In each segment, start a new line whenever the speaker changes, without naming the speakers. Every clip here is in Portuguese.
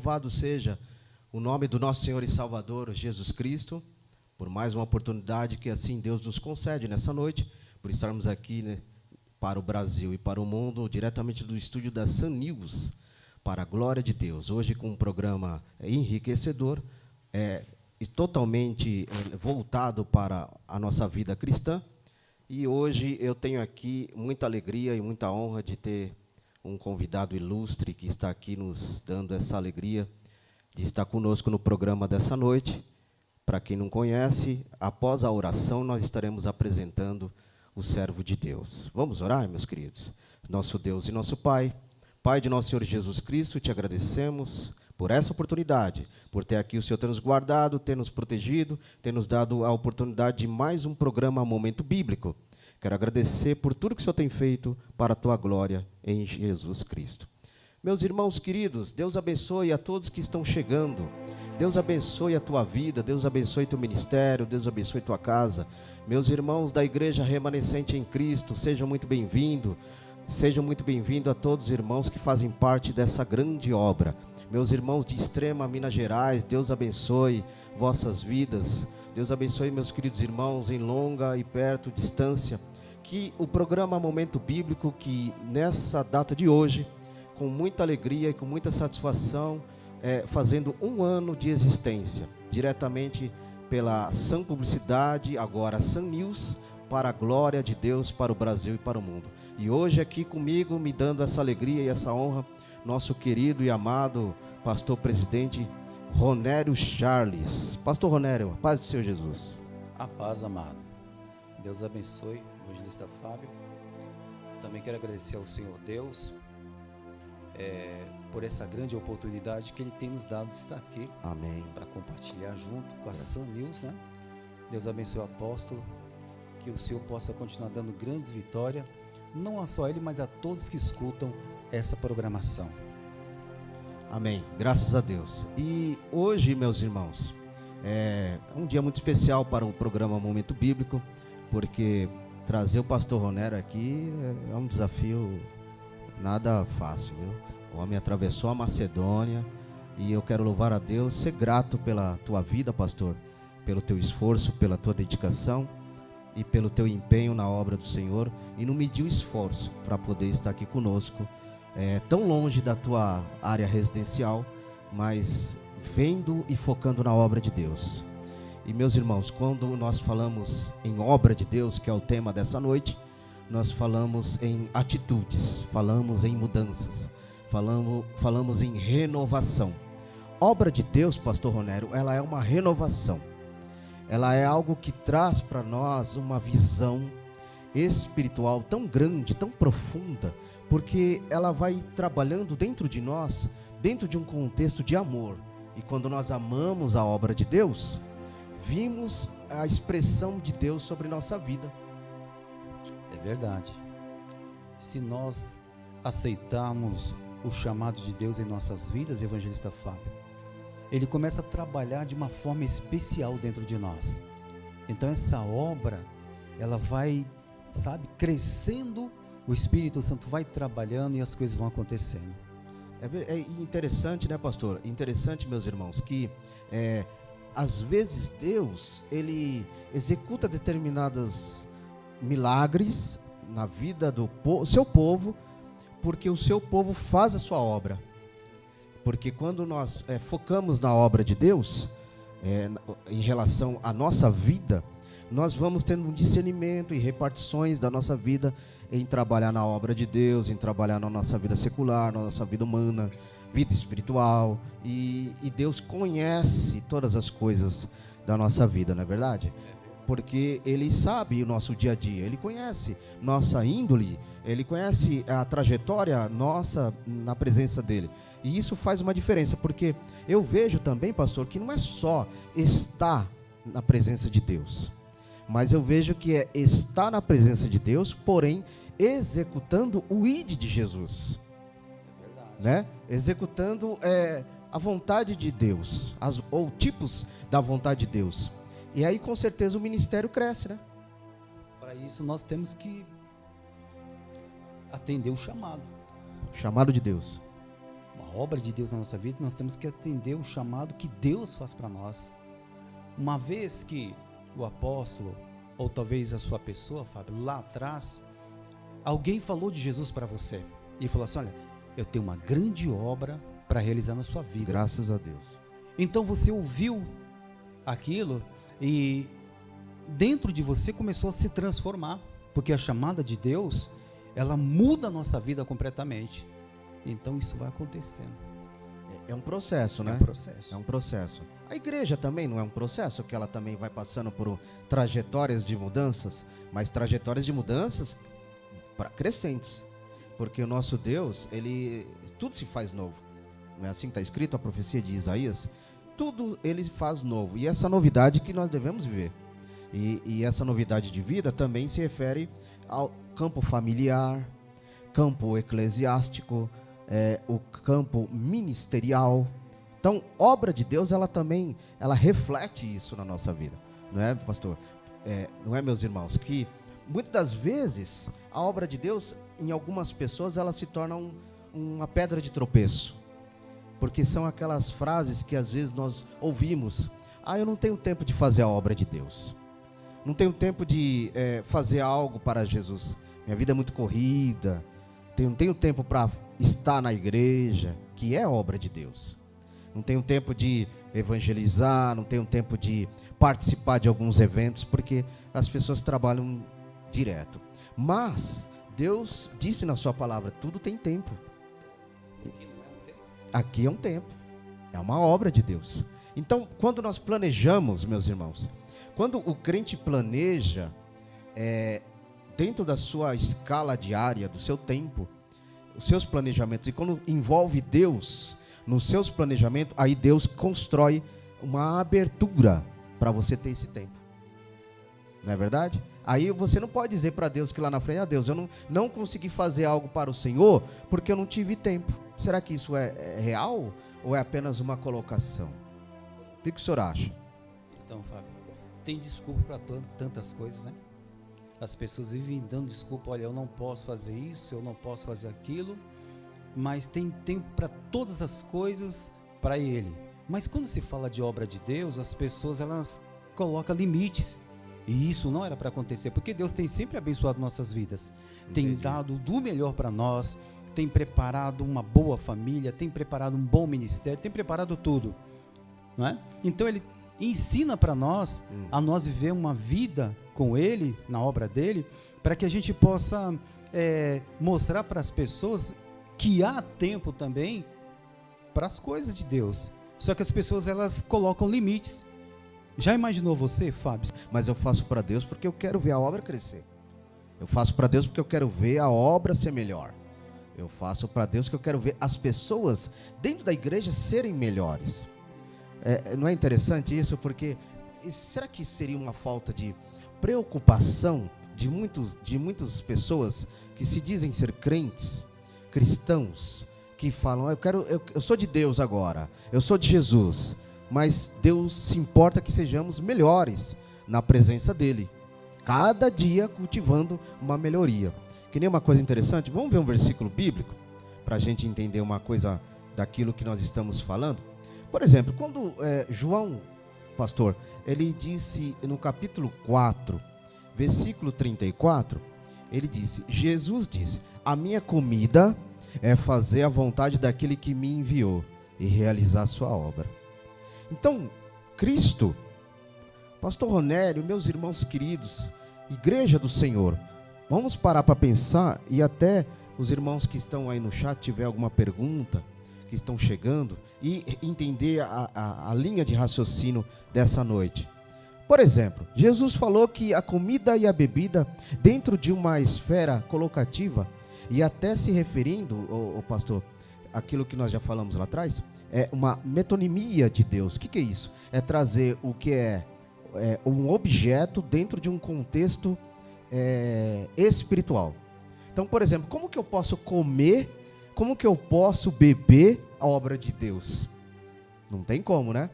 Louvado seja o nome do nosso Senhor e Salvador, Jesus Cristo, por mais uma oportunidade que assim Deus nos concede nessa noite, por estarmos aqui, né, para o Brasil e para o mundo, diretamente do estúdio da Sun News, para a glória de Deus. Hoje com um programa enriquecedor, e totalmente voltado para a nossa vida cristã. E hoje eu tenho aqui muita alegria e muita honra de ter um convidado ilustre que está aqui nos dando essa alegria de estar conosco no programa dessa noite. Para quem não conhece, após a oração nós estaremos apresentando o servo de Deus. Vamos orar, meus queridos? Nosso Deus e nosso Pai, Pai de nosso Senhor Jesus Cristo, te agradecemos por essa oportunidade, por ter aqui o Senhor ter nos guardado, ter nos protegido, ter nos dado a oportunidade de mais um programa Momento Bíblico. Quero agradecer por tudo que o Senhor tem feito para a tua glória em Jesus Cristo. Meus irmãos queridos, Deus abençoe a todos que estão chegando. Deus abençoe a tua vida, Deus abençoe teu ministério, Deus abençoe tua casa. Meus irmãos da Igreja Remanescente em Cristo, sejam muito bem-vindos. Sejam muito bem-vindos a todos os irmãos que fazem parte dessa grande obra. Meus irmãos de Extrema, Minas Gerais, Deus abençoe vossas vidas. Deus abençoe meus queridos irmãos em longa e perto distância. Que o programa Momento Bíblico, que nessa data de hoje, com muita alegria e com muita satisfação, fazendo 1 ano de existência, diretamente pela Sun Publicidade, agora Sun News, para a glória de Deus, para o Brasil e para o mundo. E hoje aqui comigo, me dando essa alegria e essa honra, nosso querido e amado pastor presidente Ronério Charles. Pastor Ronério, a paz do Senhor Jesus.
A paz, amado. Deus abençoe o evangelista Fábio. Também quero agradecer ao Senhor Deus por essa grande oportunidade que Ele tem nos dado de estar aqui.
Amém.
Para compartilhar junto com a Sun News, né? Deus abençoe o apóstolo, que o Senhor possa continuar dando grandes vitórias, não a só ele, mas a todos que escutam essa programação.
Amém, graças a Deus. E hoje, meus irmãos, é um dia muito especial para o programa Momento Bíblico, porque trazer o pastor Ronério aqui é um desafio nada fácil, viu? O homem atravessou a Macedônia e eu quero louvar a Deus, ser grato pela tua vida, pastor, pelo teu esforço, pela tua dedicação e pelo teu empenho na obra do Senhor, e não medir o esforço para poder estar aqui conosco, tão longe da tua área residencial, mas vendo e focando na obra de Deus. E meus irmãos, quando nós falamos em obra de Deus, que é o tema dessa noite, nós falamos em atitudes, falamos em mudanças, falamos em renovação. Obra de Deus, pastor Ronério, ela é uma renovação. Ela é algo que traz para nós uma visão espiritual tão grande, tão profunda, porque ela vai trabalhando dentro de nós, dentro de um contexto de amor. E quando nós amamos a obra de Deus, vimos a expressão de Deus sobre nossa vida.
É verdade. Se nós aceitarmos o chamado de Deus em nossas vidas, evangelista Fábio, Ele começa a trabalhar de uma forma especial dentro de nós. Então essa obra, ela vai, crescendo, o Espírito Santo vai trabalhando e as coisas vão acontecendo.
É interessante, né, pastor? Interessante, meus irmãos, que às vezes Deus, Ele executa determinados milagres na vida do seu povo, porque o seu povo faz a sua obra. Porque quando nós focamos na obra de Deus, em relação à nossa vida, nós vamos tendo um discernimento e repartições da nossa vida em trabalhar na obra de Deus, em trabalhar na nossa vida secular, na nossa vida humana, vida espiritual. E Deus conhece todas as coisas da nossa vida, não é verdade? Porque Ele sabe o nosso dia a dia, Ele conhece nossa índole, Ele conhece a trajetória nossa na presença dEle. E isso faz uma diferença, porque eu vejo também, pastor, que não é só estar na presença de Deus, mas eu vejo que é estar na presença de Deus, porém executando o ID de Jesus.
É verdade.
Né? Executando a vontade de Deus, ou tipos da vontade de Deus. E aí com certeza o ministério cresce, né?
Para isso nós temos que atender o chamado.
Chamado de Deus.
Uma obra de Deus na nossa vida, nós temos que atender o chamado que Deus faz para nós. Uma vez que o apóstolo, ou talvez a sua pessoa, Fábio, lá atrás, alguém falou de Jesus para você e falou assim: olha, eu tenho uma grande obra para realizar na sua vida.
Graças a Deus.
Então você ouviu aquilo e dentro de você começou a se transformar, porque a chamada de Deus, ela muda a nossa vida completamente. Então isso vai acontecendo.
É um processo, né?
É um processo.
É um processo. A igreja também não é um processo, que ela também vai passando por trajetórias de mudanças, mas trajetórias de mudanças para crescentes. Porque o nosso Deus, tudo se faz novo. Não é assim que está escrito a profecia de Isaías? Tudo Ele faz novo. E essa novidade que nós devemos viver. E essa novidade de vida também se refere ao campo familiar, campo eclesiástico, o campo ministerial. Então, obra de Deus, ela também, ela reflete isso na nossa vida, não é, pastor? Não é, meus irmãos, que muitas das vezes a obra de Deus, em algumas pessoas, ela se torna uma pedra de tropeço, porque são aquelas frases que às vezes nós ouvimos: eu não tenho tempo de fazer a obra de Deus, não tenho tempo de fazer algo para Jesus, minha vida é muito corrida, não tenho tempo para estar na igreja, que é obra de Deus, não tenho tempo de evangelizar, não tenho tempo de participar de alguns eventos, porque as pessoas trabalham direto. Mas Deus disse na sua palavra: tudo tem tempo. Aqui é um tempo, é uma obra de Deus. Então, quando nós planejamos, meus irmãos, quando o crente planeja dentro da sua escala diária, do seu tempo, os seus planejamentos, e quando envolve Deus nos seus planejamentos, aí Deus constrói uma abertura para você ter esse tempo. Não é verdade? Aí você não pode dizer para Deus que lá na frente: Deus, eu não consegui fazer algo para o Senhor porque eu não tive tempo. Será que isso é real ou é apenas uma colocação? O que o senhor acha?
Então, Fábio, tem desculpa para tantas coisas, né? As pessoas vivem dando desculpa: olha, eu não posso fazer isso, eu não posso fazer aquilo, mas tem tempo para todas as coisas para Ele. Mas quando se fala de obra de Deus, as pessoas elas colocam limites, e isso não era para acontecer, porque Deus tem sempre abençoado nossas vidas. Entendi. Tem dado do melhor para nós, tem preparado uma boa família, tem preparado um bom ministério, tem preparado tudo, não é? Então Ele ensina para nós a nós viver uma vida com Ele, na obra dEle, para que a gente possa mostrar para as pessoas que há tempo também para as coisas de Deus. Só que as pessoas elas colocam limites. Já imaginou você, Fábio?
Mas eu faço para Deus porque eu quero ver a obra crescer. Eu faço para Deus porque eu quero ver a obra ser melhor. Eu faço para Deus porque eu quero ver as pessoas dentro da igreja serem melhores. Não é interessante isso? Porque será que seria uma falta de preocupação de muitas pessoas que se dizem ser crentes, cristãos, que falam: eu sou de Deus agora, eu sou de Jesus, mas Deus se importa que sejamos melhores na presença dEle, cada dia cultivando uma melhoria. Que nem uma coisa interessante, vamos ver um versículo bíblico, para a gente entender uma coisa daquilo que nós estamos falando. Por exemplo, quando João, pastor, ele disse no capítulo 4, versículo 34, ele disse: Jesus disse: a minha comida é fazer a vontade daquele que me enviou e realizar a sua obra. Então, Cristo, pastor Ronério, meus irmãos queridos, igreja do Senhor, vamos parar para pensar, e até os irmãos que estão aí no chat tiver alguma pergunta, que estão chegando, e entender a linha de raciocínio dessa noite. Por exemplo, Jesus falou que a comida e a bebida, dentro de uma esfera colocativa, e até se referindo, o pastor, aquilo que nós já falamos lá atrás, é uma metonimia de Deus. O que é isso? É trazer o que é um objeto dentro de um contexto espiritual. Então, por exemplo, como que eu posso comer, como que eu posso beber a obra de Deus? Não tem como, né?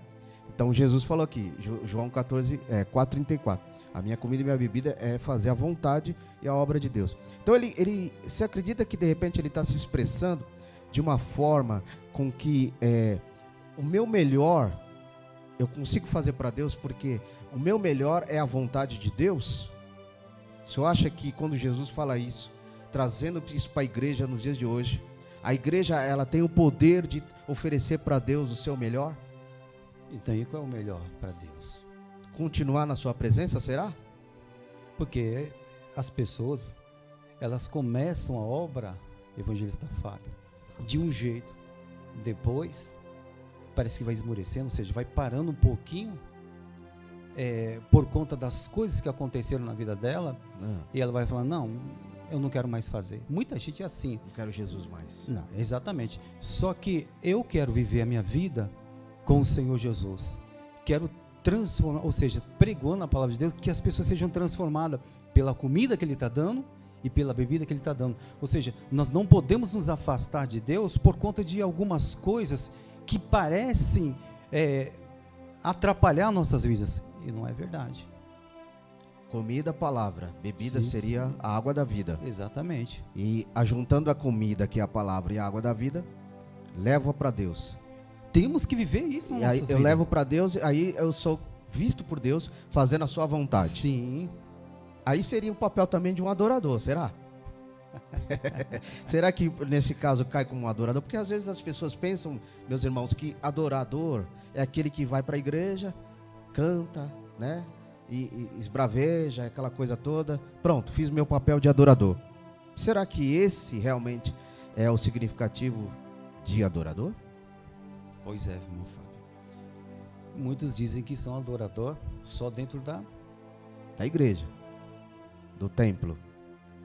Então Jesus falou aqui, João 4:34, a minha comida e minha bebida é fazer a vontade e a obra de Deus. Então ele se acredita que de repente ele está se expressando de uma forma com que o meu melhor eu consigo fazer para Deus, porque o meu melhor é a vontade de Deus? O senhor acha que quando Jesus fala isso, trazendo isso para a igreja nos dias de hoje, a igreja ela tem o poder de oferecer para Deus o seu melhor?
Então, e qual é o melhor para Deus?
Continuar na sua presença, será?
Porque as pessoas, elas começam a obra, evangelista Fábio, de um jeito, depois parece que vai esmorecendo, ou seja, vai parando um pouquinho, por conta das coisas que aconteceram na vida dela, e ela vai falar: não, eu não quero mais fazer. Muita gente é assim.
Não quero Jesus mais.
Não, exatamente. Só que eu quero viver a minha vida com o Senhor Jesus. Quero transformar, ou seja, pregou na palavra de Deus, que as pessoas sejam transformadas pela comida que Ele está dando e pela bebida que Ele está dando. Ou seja, nós não podemos nos afastar de Deus por conta de algumas coisas que parecem atrapalhar nossas vidas, e não é verdade.
Comida, palavra. Bebida
Sim,
seria
sim.
a água da vida.
Exatamente.
E ajuntando a comida, que é a palavra, e a água da vida, levo para Deus.
Temos que viver isso na
E
nossa
aí
vida.
eu levo para Deus, aí eu sou visto por Deus fazendo a sua vontade.
Sim.
Aí seria o papel também de um adorador, será? Será que nesse caso cai como um adorador? Porque às vezes as pessoas pensam, meus irmãos, que adorador é aquele que vai para a igreja, canta, né? E esbraveja, aquela coisa toda. Pronto, fiz meu papel de adorador. Será que esse realmente é o significativo de adorador?
Pois é, irmão Fábio. Muitos dizem que são adorador só dentro da
igreja, do templo.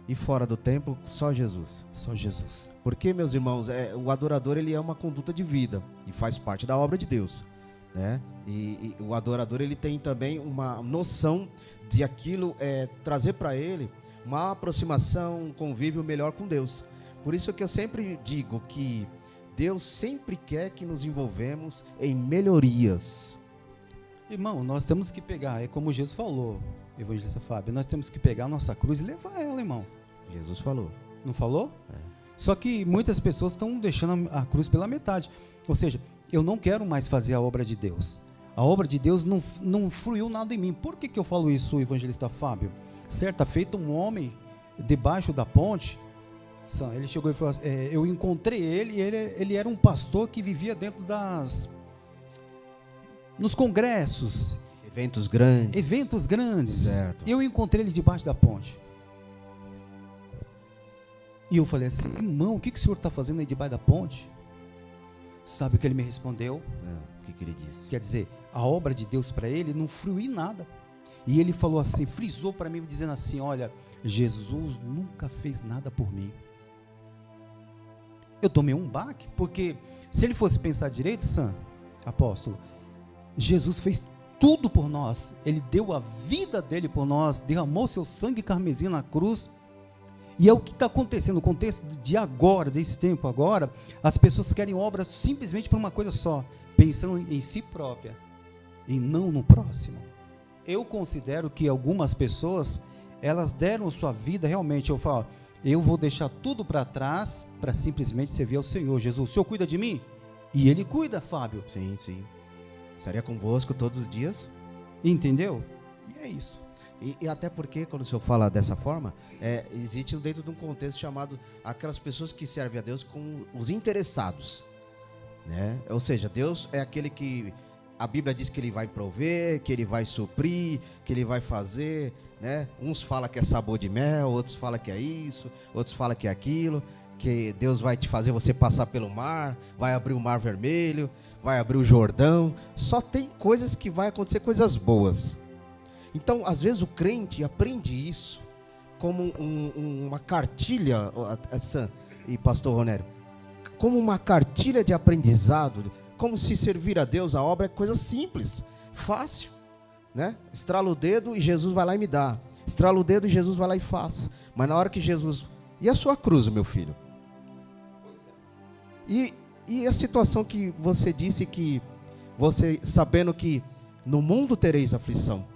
E fora do templo, só Jesus.
só Jesus.
Porque, meus irmãos, o adorador ele é uma conduta de vida e faz parte da obra de Deus, né? E o adorador ele tem também uma noção de aquilo trazer para ele uma aproximação, um convívio melhor com Deus. Por isso que eu sempre digo que Deus sempre quer que nos envolvemos em melhorias.
Irmão, nós temos que pegar, é como Jesus falou, evangelista Fábio, nós temos que pegar a nossa cruz e levar ela, irmão.
Jesus falou.
Não falou? Só que muitas pessoas estão deixando a cruz pela metade. Ou seja, eu não quero mais fazer a obra de Deus. A obra de Deus não fluiu nada em mim. Por que eu falo isso, evangelista Fábio? Certa feita, um homem debaixo da ponte, ele chegou e falou assim, eu encontrei ele, e ele era um pastor que vivia dentro nos congressos,
Eventos grandes. Certo.
Eu encontrei ele debaixo da ponte. E eu falei assim, irmão, o que o senhor está fazendo aí debaixo da ponte? Sabe o que ele me respondeu?
O que ele disse?
Quer dizer, a obra de Deus para ele não fluiu em nada. E ele falou assim, frisou para mim, dizendo assim, olha, Jesus nunca fez nada por mim. Eu tomei um baque, porque se ele fosse pensar direito, apóstolo, Jesus fez tudo por nós. Ele deu a vida dele por nós, derramou seu sangue carmesim na cruz. E é o que está acontecendo no contexto de agora, desse tempo agora, as pessoas querem obra simplesmente por uma coisa só, pensando em si própria e não no próximo. Eu considero que algumas pessoas, elas deram sua vida realmente, eu falo, eu vou deixar tudo para trás para simplesmente servir ao Senhor. Jesus, o Senhor cuida de mim? E Ele cuida, Fábio.
Sim. Estaria convosco todos os dias.
Entendeu? E é isso.
E até porque, quando o senhor fala dessa forma, existe dentro de um contexto chamado aquelas pessoas que servem a Deus com os interessados, né? Ou seja, Deus é aquele que a Bíblia diz que Ele vai prover, que Ele vai suprir, que Ele vai fazer, né? Uns falam que é sabor de mel, outros falam que é isso, outros falam que é aquilo, que Deus vai te fazer você passar pelo mar, vai abrir o mar vermelho, vai abrir o Jordão. Só tem coisas que vai acontecer, coisas boas. Então, às vezes o crente aprende isso como uma cartilha, Sam e pastor Ronério, como uma cartilha de aprendizado, como se servir a Deus, a obra é coisa simples, fácil, né? Estrala o dedo e Jesus vai lá e me dá. Estrala o dedo e Jesus vai lá e faz. Mas na hora que Jesus... E a sua cruz, meu filho? E a situação que você disse que você, sabendo que no mundo tereis aflição.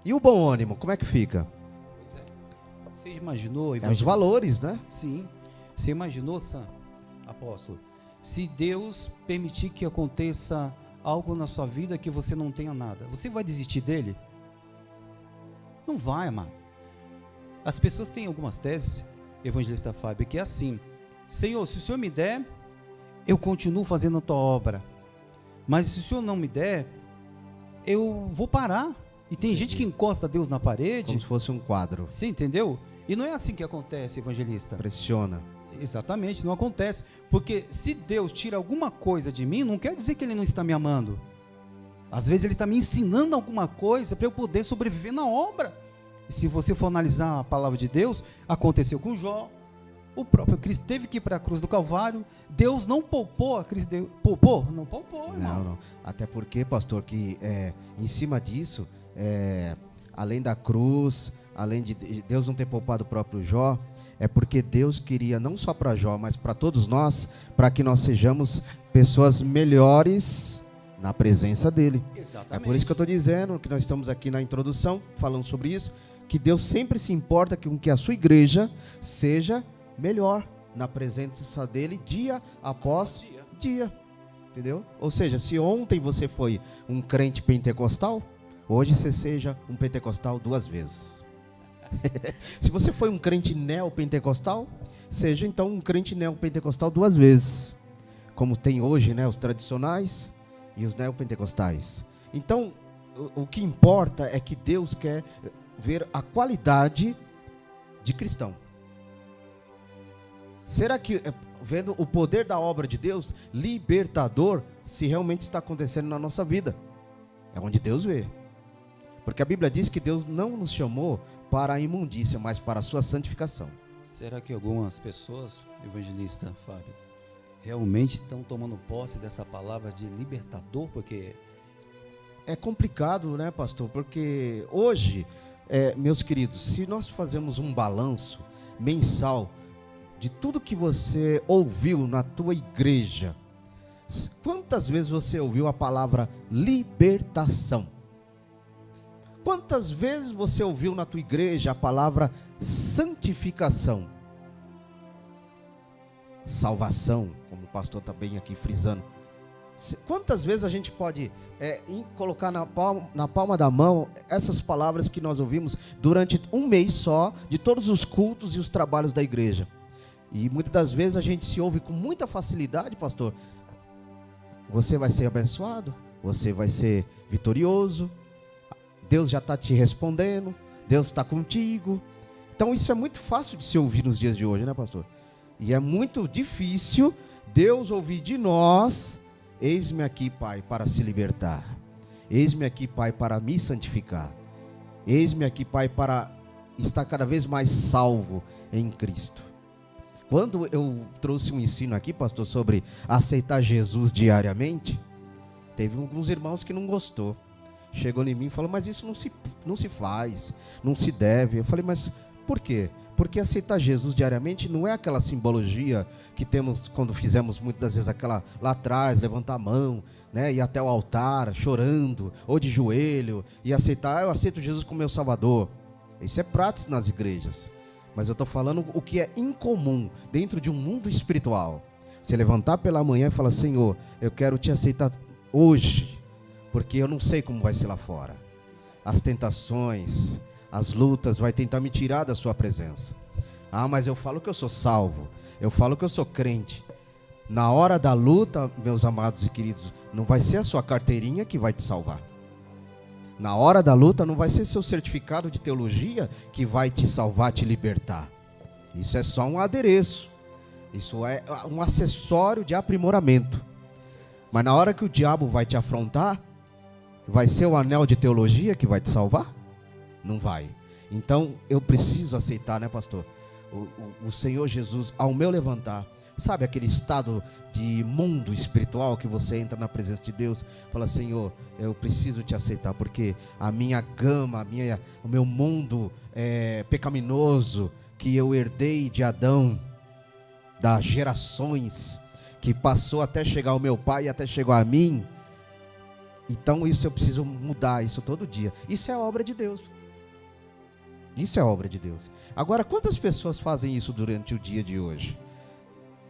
E o bom ânimo, como é que fica?
Pois é. Você imaginou?
Os valores, né?
Sim. Você imaginou, apóstolo, se Deus permitir que aconteça algo na sua vida que você não tenha nada, você vai desistir dele? Não vai, amado. As pessoas têm algumas teses, evangelista Fábio, que é assim, Senhor, se o Senhor me der, eu continuo fazendo a tua obra, mas se o Senhor não me der, eu vou parar. E tem gente que encosta Deus na parede.
Como se fosse um quadro.
Você entendeu? E não é assim que acontece, evangelista.
Pressiona.
Exatamente, não acontece. Porque se Deus tira alguma coisa de mim, não quer dizer que Ele não está me amando. Às vezes Ele está me ensinando alguma coisa para eu poder sobreviver na obra. E se você for analisar a palavra de Deus, aconteceu com Jó. O próprio Cristo teve que ir para a cruz do Calvário. Deus não poupou a Cristo. Poupou? Não poupou, irmão.
Não. Até porque, pastor, que em cima disso, além da cruz, além de Deus não ter poupado o próprio Jó, é porque Deus queria não só para Jó, mas para todos nós, para que nós sejamos pessoas melhores na presença dele.
Exatamente.
É por isso que eu estou dizendo, que nós estamos aqui na introdução, falando sobre isso, que Deus sempre se importa com que a sua igreja seja melhor na presença dele, dia após dia. Entendeu? Ou seja, se ontem você foi um crente pentecostal, hoje você seja um pentecostal 2 vezes. Se você foi um crente neopentecostal, seja então um crente neopentecostal 2 vezes. Como tem hoje, né, os tradicionais e os neopentecostais. Então, o que importa é que Deus quer ver a qualidade de cristão. Será que, vendo o poder da obra de Deus, libertador, se realmente está acontecendo na nossa vida? É onde Deus vê. Porque a Bíblia diz que Deus não nos chamou para a imundícia, mas para a sua santificação.
Será que algumas pessoas, evangelista Fábio, realmente estão tomando posse dessa palavra de libertador? Porque
é complicado, né, pastor? Porque hoje, meus queridos, se nós fazemos um balanço mensal de tudo que você ouviu na tua igreja, quantas vezes você ouviu a palavra libertação? Quantas vezes você ouviu na tua igreja a palavra santificação? Salvação, como o pastor está bem aqui frisando. Quantas vezes a gente pode colocar na palma da mão essas palavras que nós ouvimos durante um mês só, de todos os cultos e os trabalhos da igreja? E muitas das vezes a gente se ouve com muita facilidade, pastor. Você vai ser abençoado, você vai ser vitorioso, Deus já está te respondendo, Deus está contigo. Então isso é muito fácil de se ouvir nos dias de hoje, né, pastor? E é muito difícil Deus ouvir de nós: eis-me aqui, Pai, para se libertar. Eis-me aqui, Pai, para me santificar. Eis-me aqui, Pai, para estar cada vez mais salvo em Cristo. Quando eu trouxe um ensino aqui, pastor, sobre aceitar Jesus diariamente, teve alguns irmãos que não gostou. Chegou em mim e falou: mas isso não se faz, não se deve. Eu falei: mas por quê? Porque aceitar Jesus diariamente não é aquela simbologia que temos quando fizemos muitas das vezes aquela lá atrás, levantar a mão, né, ir até o altar chorando, ou de joelho, e aceitar: eu aceito Jesus como meu Salvador. Isso é prático nas igrejas. Mas eu estou falando o que é incomum dentro de um mundo espiritual. Você levantar pela manhã e falar: Senhor, eu quero te aceitar hoje, porque eu não sei como vai ser lá fora. As tentações, as lutas vai tentar me tirar da sua presença. Ah, mas eu falo que eu sou salvo, eu falo que eu sou crente. Na hora da luta, meus amados e queridos, não vai ser a sua carteirinha que vai te salvar. Na hora da luta não vai ser seu certificado de teologia que vai te salvar, te libertar. Isso é só um adereço. Isso é um acessório de aprimoramento. Mas na hora que o diabo vai te afrontar, vai ser o anel de teologia que vai te salvar? Não vai. Então eu preciso aceitar, né, pastor? O Senhor Jesus, ao meu levantar, sabe aquele estado de mundo espiritual que você entra na presença de Deus, fala: Senhor, eu preciso te aceitar, porque a minha gama, o meu mundo pecaminoso que eu herdei de Adão, das gerações, que passou até chegar ao meu pai e até chegou a mim. Então isso eu preciso mudar, isso todo dia. Isso é a obra de Deus. Isso é a obra de Deus. Agora, quantas pessoas fazem isso durante o dia de hoje?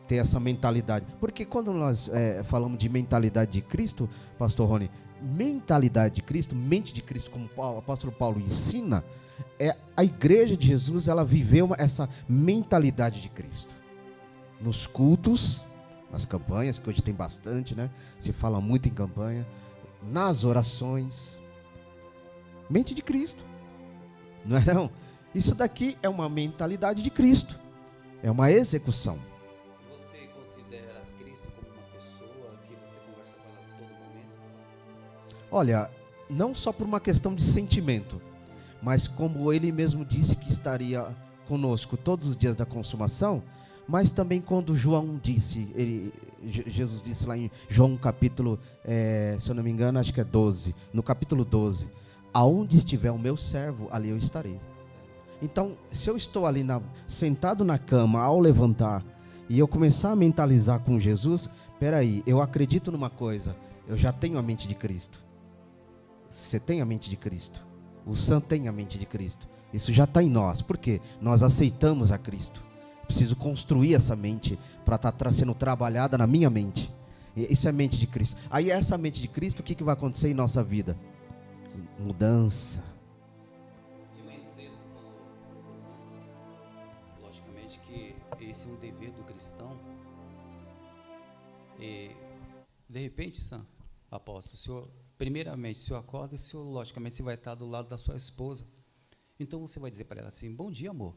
Ter essa mentalidade. Porque quando nós falamos de mentalidade de Cristo, pastor Rony, mentalidade de Cristo, mente de Cristo, como o apóstolo Paulo ensina, a igreja de Jesus, ela viveu essa mentalidade de Cristo. Nos cultos, nas campanhas, que hoje tem bastante, né? Se fala muito em campanha. Nas orações. Mente de Cristo. Não é não? Isso daqui é uma mentalidade de Cristo. É uma execução.
Você considera Cristo como uma pessoa que você conversa com ela a todo momento?
Olha, não só por uma questão de sentimento, mas como ele mesmo disse que estaria conosco todos os dias da consumação, Mas também quando João disse, Jesus disse lá em João capítulo, se eu não me engano, acho que é 12, no capítulo 12, aonde estiver o meu servo, ali eu estarei. Então, se eu estou ali sentado na cama, ao levantar, e eu começar a mentalizar com Jesus, peraí, eu acredito numa coisa, eu já tenho a mente de Cristo. Você tem a mente de Cristo. O Sam tem a mente de Cristo. Isso já está em nós. Por quê? Nós aceitamos a Cristo. Preciso construir essa mente para estar sendo trabalhada na minha mente. Isso é a mente de Cristo. Aí essa mente de Cristo, o que vai acontecer em nossa vida? Mudança.
De manhã cedo, logicamente que esse é um dever do cristão. E, de repente, apóstolo, o senhor, primeiramente, o senhor acorda, o senhor, logicamente, você vai estar do lado da sua esposa. Então, você vai dizer para ela assim, bom dia, amor.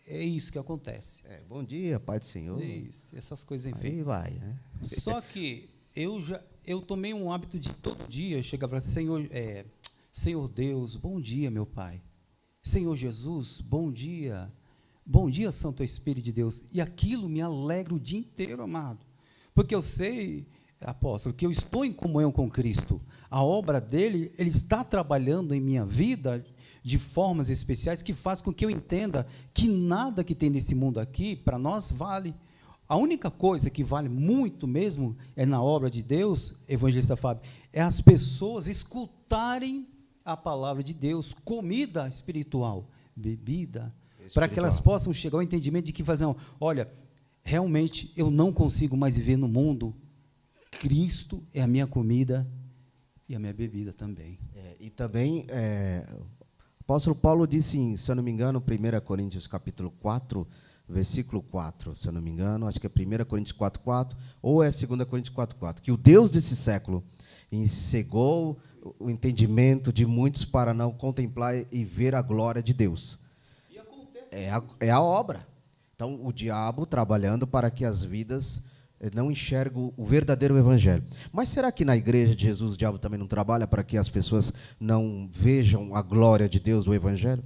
É isso que acontece.
Bom dia, Pai do Senhor.
Isso, essas coisas, enfim.
Aí vai, né?
Só que eu tomei um hábito de todo dia chegar para Senhor Deus, bom dia, meu Pai. Senhor Jesus, bom dia. Bom dia, Santo Espírito de Deus. E aquilo me alegra o dia inteiro, amado. Porque eu sei, apóstolo, que eu estou em comunhão com Cristo. A obra dele, ele está trabalhando em minha vida de formas especiais que faz com que eu entenda que nada que tem nesse mundo aqui, para nós, vale. A única coisa que vale muito mesmo é na obra de Deus, evangelista Fábio, é as pessoas escutarem a palavra de Deus, comida espiritual, bebida, para que elas possam chegar ao entendimento de que, não, olha, realmente eu não consigo mais viver no mundo, Cristo é a minha comida e a minha bebida também.
E também, o apóstolo Paulo disse, se eu não me engano, 1 Coríntios capítulo 4, versículo 4, se eu não me engano, acho que é 1 Coríntios 4:4, ou é 2 Coríntios 4:4, que o Deus desse século cegou o entendimento de muitos para não contemplar e ver a glória de Deus.
E acontece.
É a obra. Então, o diabo trabalhando para que as vidas não enxergam o verdadeiro evangelho. Mas será que na igreja de Jesus o diabo também não trabalha para que as pessoas não vejam a glória de Deus, o evangelho?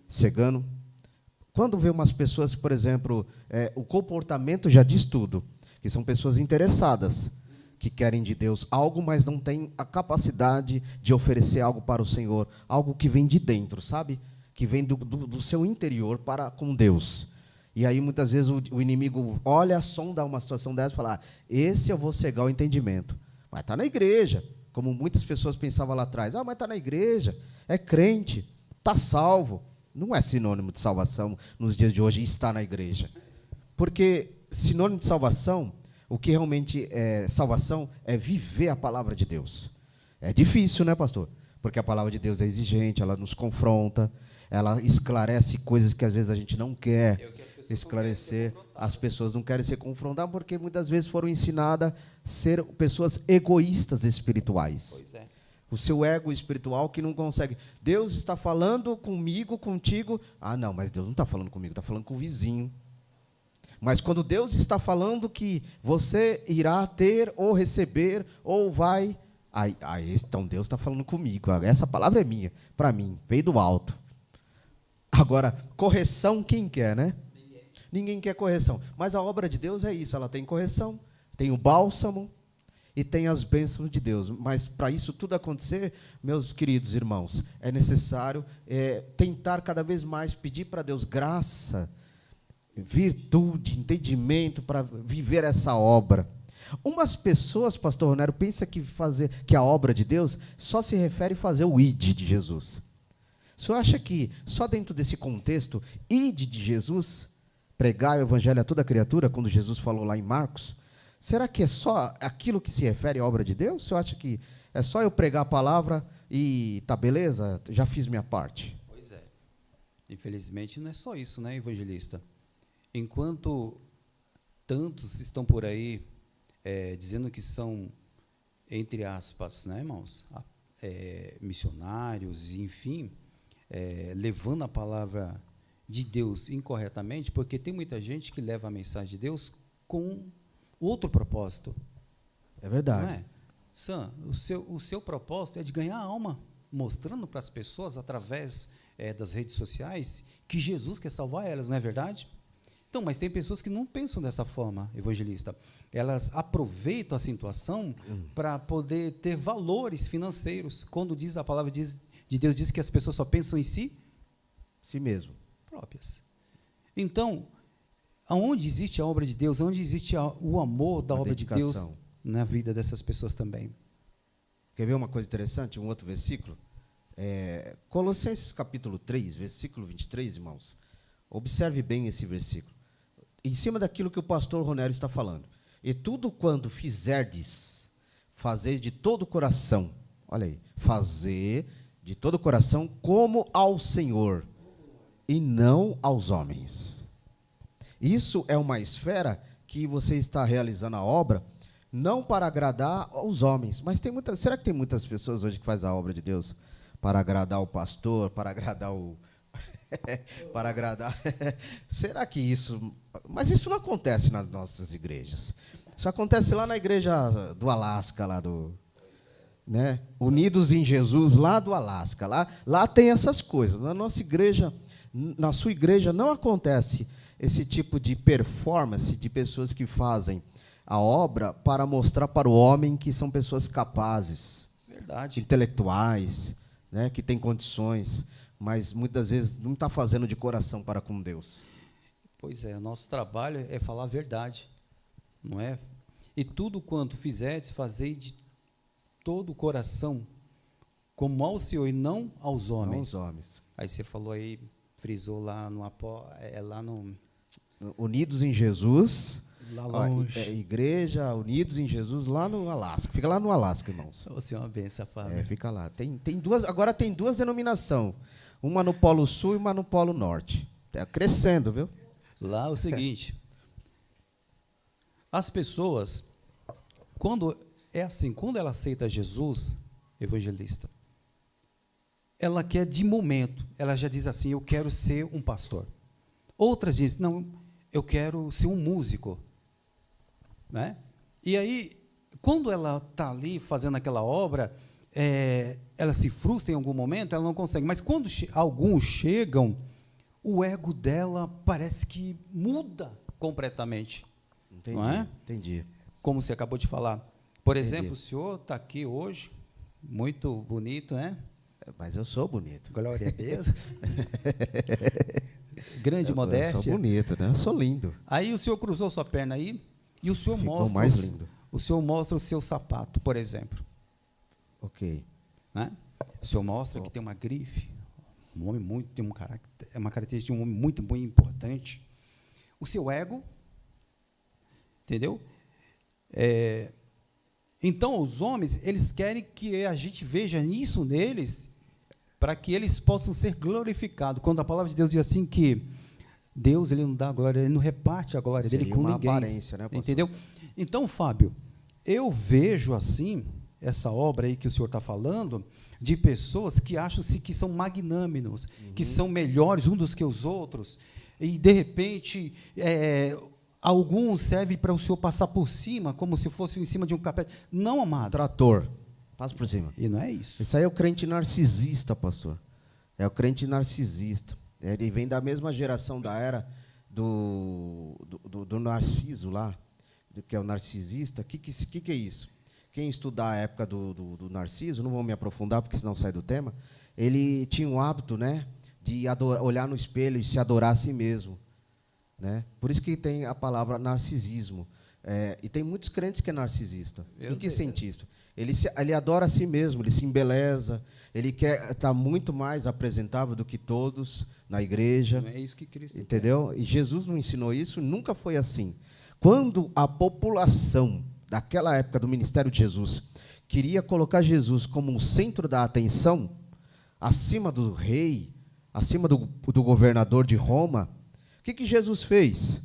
Cegando. Quando vê umas pessoas, por exemplo, o comportamento já diz tudo, que são pessoas interessadas, que querem de Deus algo, mas não têm a capacidade de oferecer algo para o Senhor, algo que vem de dentro, sabe? Que vem do seu interior para com Deus. E aí, muitas vezes, o inimigo olha, sonda uma situação dessa e fala, esse eu vou cegar o entendimento. Mas está na igreja, como muitas pessoas pensavam lá atrás. Mas está na igreja, é crente, está salvo. Não é sinônimo de salvação nos dias de hoje estar na igreja. Porque sinônimo de salvação, o que realmente é salvação, é viver a palavra de Deus. É difícil, né, pastor? Porque a palavra de Deus é exigente, ela nos confronta, ela esclarece coisas que às vezes a gente não quer esclarecer. As pessoas não querem ser confrontadas porque muitas vezes foram ensinadas a ser pessoas egoístas espirituais.
Pois é.
O seu ego espiritual que não consegue. Deus está falando comigo, contigo. Ah, não, mas Deus não está falando comigo, está falando com o vizinho. Mas quando Deus está falando que você irá ter, ou receber, ou vai... então Deus está falando comigo. Essa palavra é minha, para mim, veio do alto. Agora, correção quem quer, né? Ninguém quer correção. Mas a obra de Deus é isso, ela tem correção, tem o bálsamo e tem as bênçãos de Deus. Mas para isso tudo acontecer, meus queridos irmãos, é necessário tentar cada vez mais pedir para Deus graça, virtude, entendimento para viver essa obra. Umas pessoas, pastor Ronério, pensam que a obra de Deus só se refere a fazer o ide de Jesus. O senhor acha que só dentro desse contexto, ide de Jesus, pregar o evangelho a toda criatura, quando Jesus falou lá em Marcos, será que é só aquilo que se refere à obra de Deus? O senhor acha que é só eu pregar a palavra e tá beleza, já fiz minha parte?
Pois é. Infelizmente não é só isso, né, evangelista? Enquanto tantos estão por aí dizendo que são, entre aspas, né, irmãos, missionários, enfim, levando a palavra de Deus incorretamente, porque tem muita gente que leva a mensagem de Deus com outro propósito.
É verdade.
Não é? Sam, o seu propósito é de ganhar alma, mostrando para as pessoas, através das redes sociais, que Jesus quer salvar elas, não é verdade? Então, mas tem pessoas que não pensam dessa forma, evangelista. Elas aproveitam a situação para poder ter valores financeiros. Quando diz a palavra de Deus, diz que as pessoas só pensam em
Si mesmo.
próprias. Então, aonde existe a obra de Deus, onde existe o amor da obra de Deus na vida dessas pessoas também.
Quer ver uma coisa interessante? Um outro versículo? Colossenses capítulo 3, versículo 23, irmãos. Observe bem esse versículo. Em cima daquilo que o pastor Ronério está falando. E tudo quando fizerdes, fazeis de todo o coração. Olha aí. Fazer de todo o coração como ao Senhor e não aos homens. Isso é uma esfera que você está realizando a obra não para agradar aos homens, mas será que tem muitas pessoas hoje que fazem a obra de Deus para agradar o pastor, para agradar o para agradar? Será que isso... Mas isso não acontece nas nossas igrejas. Isso acontece lá na igreja do Alasca, lá do... Né? Unidos em Jesus, lá do Alasca. Lá tem essas coisas. Na nossa igreja, na sua igreja, não acontece esse tipo de performance de pessoas que fazem a obra para mostrar para o homem que são pessoas capazes,
verdade,
intelectuais, né, que têm condições, mas muitas vezes não está fazendo de coração para com Deus.
Pois é, nosso trabalho é falar a verdade, não é? E tudo quanto fizerdes, fazei de todo o coração, como ao Senhor e não aos homens.
Não aos homens.
Aí você falou aí, frisou lá no
Unidos em Jesus,
lá longe.
Igreja Unidos em Jesus, lá no Alasca. Fica lá no Alasca, irmãos.
Você é uma benção, Fábio.
Fica lá. Agora tem duas denominações. Uma no Polo Sul e uma no Polo Norte. Está crescendo, viu?
Lá é o seguinte. As pessoas, quando ela aceita Jesus, evangelista, ela quer de momento, ela já diz assim, eu quero ser um pastor. Outras dizem, não, eu quero ser um músico. Né? E aí, quando ela está ali fazendo aquela obra, ela se frustra em algum momento, ela não consegue. Mas quando alguns chegam, o ego dela parece que muda completamente.
Entendi,
não é?
Entendi.
Como você acabou de falar. Por exemplo,
Entendi.
o senhor está aqui hoje, muito bonito, né?
Mas eu sou bonito.
Glória a Deus. Grande modéstia.
Eu sou bonito, né? Eu sou lindo.
Aí o senhor cruzou sua perna aí e o senhor
Ficou
mostra
mais lindo.
O senhor mostra o seu sapato, por exemplo.
Ok.
Né? O senhor mostra que tem uma grife. Um homem tem uma característica de um homem muito, muito importante. O seu ego, entendeu? Então, os homens, eles querem que a gente veja isso neles, para que eles possam ser glorificados. Quando a palavra de Deus diz assim que Deus, ele não dá a glória, ele não reparte a glória dele com ninguém.
Aparência, né, pastor?
Entendeu? Então, Fábio, eu vejo assim, essa obra aí que o senhor está falando, de pessoas que acham-se que são magnânimes, que são melhores uns dos que os outros, e de repente alguns servem para o senhor passar por cima, como se fosse em cima de um capeta. Não, amado.
Trator. Passa por cima.
E não é isso.
Isso aí é o crente narcisista, pastor. É o crente narcisista. Ele vem da mesma geração da era do Narciso lá, que é o narcisista. O que é isso? Quem estudar a época do Narciso, não vou me aprofundar, porque senão sai do tema, ele tinha o hábito, né, de olhar no espelho e se adorar a si mesmo. Né? Por isso que tem a palavra narcisismo. E tem muitos crentes que é narcisista. Em que sentido? Ele adora a si mesmo, ele se embeleza, ele quer estar muito mais apresentável do que todos na igreja.
Não é isso que Cristo
entendeu? Quer. E Jesus não ensinou isso, nunca foi assim. Quando a população daquela época do ministério de Jesus queria colocar Jesus como o centro da atenção, acima do rei, acima do governador de Roma, o que Jesus fez?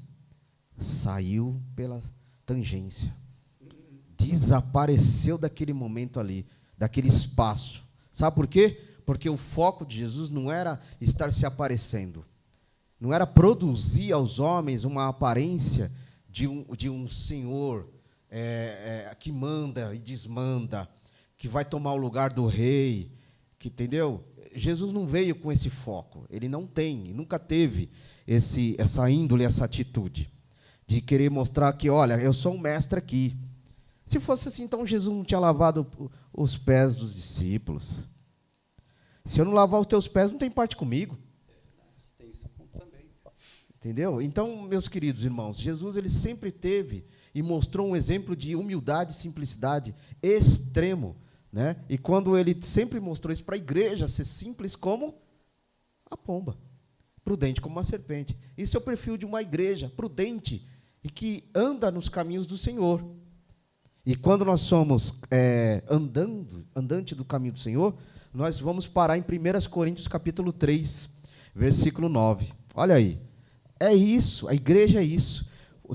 Saiu pela tangência. Desapareceu daquele momento ali, daquele espaço. Sabe por quê? Porque o foco de Jesus não era estar se aparecendo, não era produzir aos homens uma aparência de um senhor que manda e desmanda, que vai tomar o lugar do rei, que, entendeu? Jesus não veio com esse foco, ele não tem, nunca teve. essa índole, essa atitude de querer mostrar que, olha, eu sou um mestre aqui. Se fosse assim, então Jesus não tinha lavado os pés dos discípulos. Se eu não lavar os teus pés, não tem parte comigo.
Tem esse ponto também.
Entendeu? Então, meus queridos irmãos, Jesus ele sempre teve e mostrou um exemplo de humildade e simplicidade extremo, né? E quando ele sempre mostrou isso para a igreja, ser simples como a pomba, prudente como uma serpente. Isso é o perfil de uma igreja prudente e que anda nos caminhos do Senhor. E quando nós somos andante do caminho do Senhor, nós vamos parar em 1 Coríntios capítulo 3, versículo 9. Olha aí. É isso, a igreja é isso.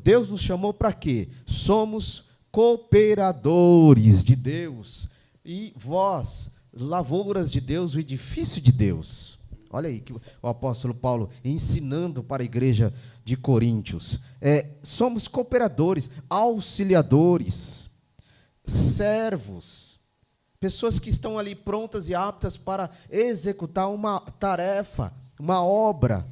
Deus nos chamou para quê? Somos cooperadores de Deus. E vós, lavouras de Deus, o edifício de Deus. Olha aí, que o apóstolo Paulo ensinando para a igreja de Coríntios. Somos cooperadores, auxiliadores, servos, pessoas que estão ali prontas e aptas para executar uma tarefa, uma obra,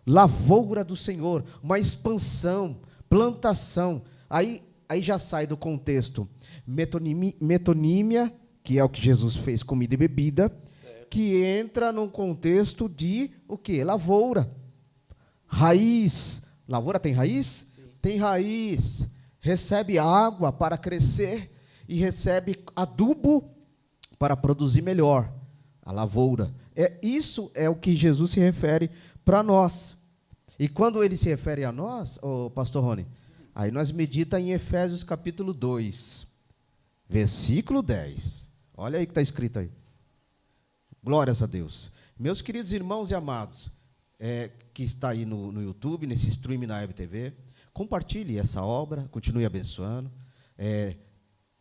lavoura do Senhor, uma expansão, plantação. Aí já sai do contexto metonímia, que é o que Jesus fez, comida e bebida, certo, que entra num contexto de o quê? Lavoura. Raiz. Lavoura tem raiz? Sim. Tem raiz. Recebe água para crescer e recebe adubo para produzir melhor. A lavoura. Isso é o que Jesus se refere para nós. E quando ele se refere a nós, pastor Rony, aí nós medita em Efésios capítulo 2, versículo 10. Olha aí que está escrito aí. Glórias a Deus. Meus queridos irmãos e amados, que está aí no YouTube, nesse stream na Web TV, compartilhe essa obra, continue abençoando,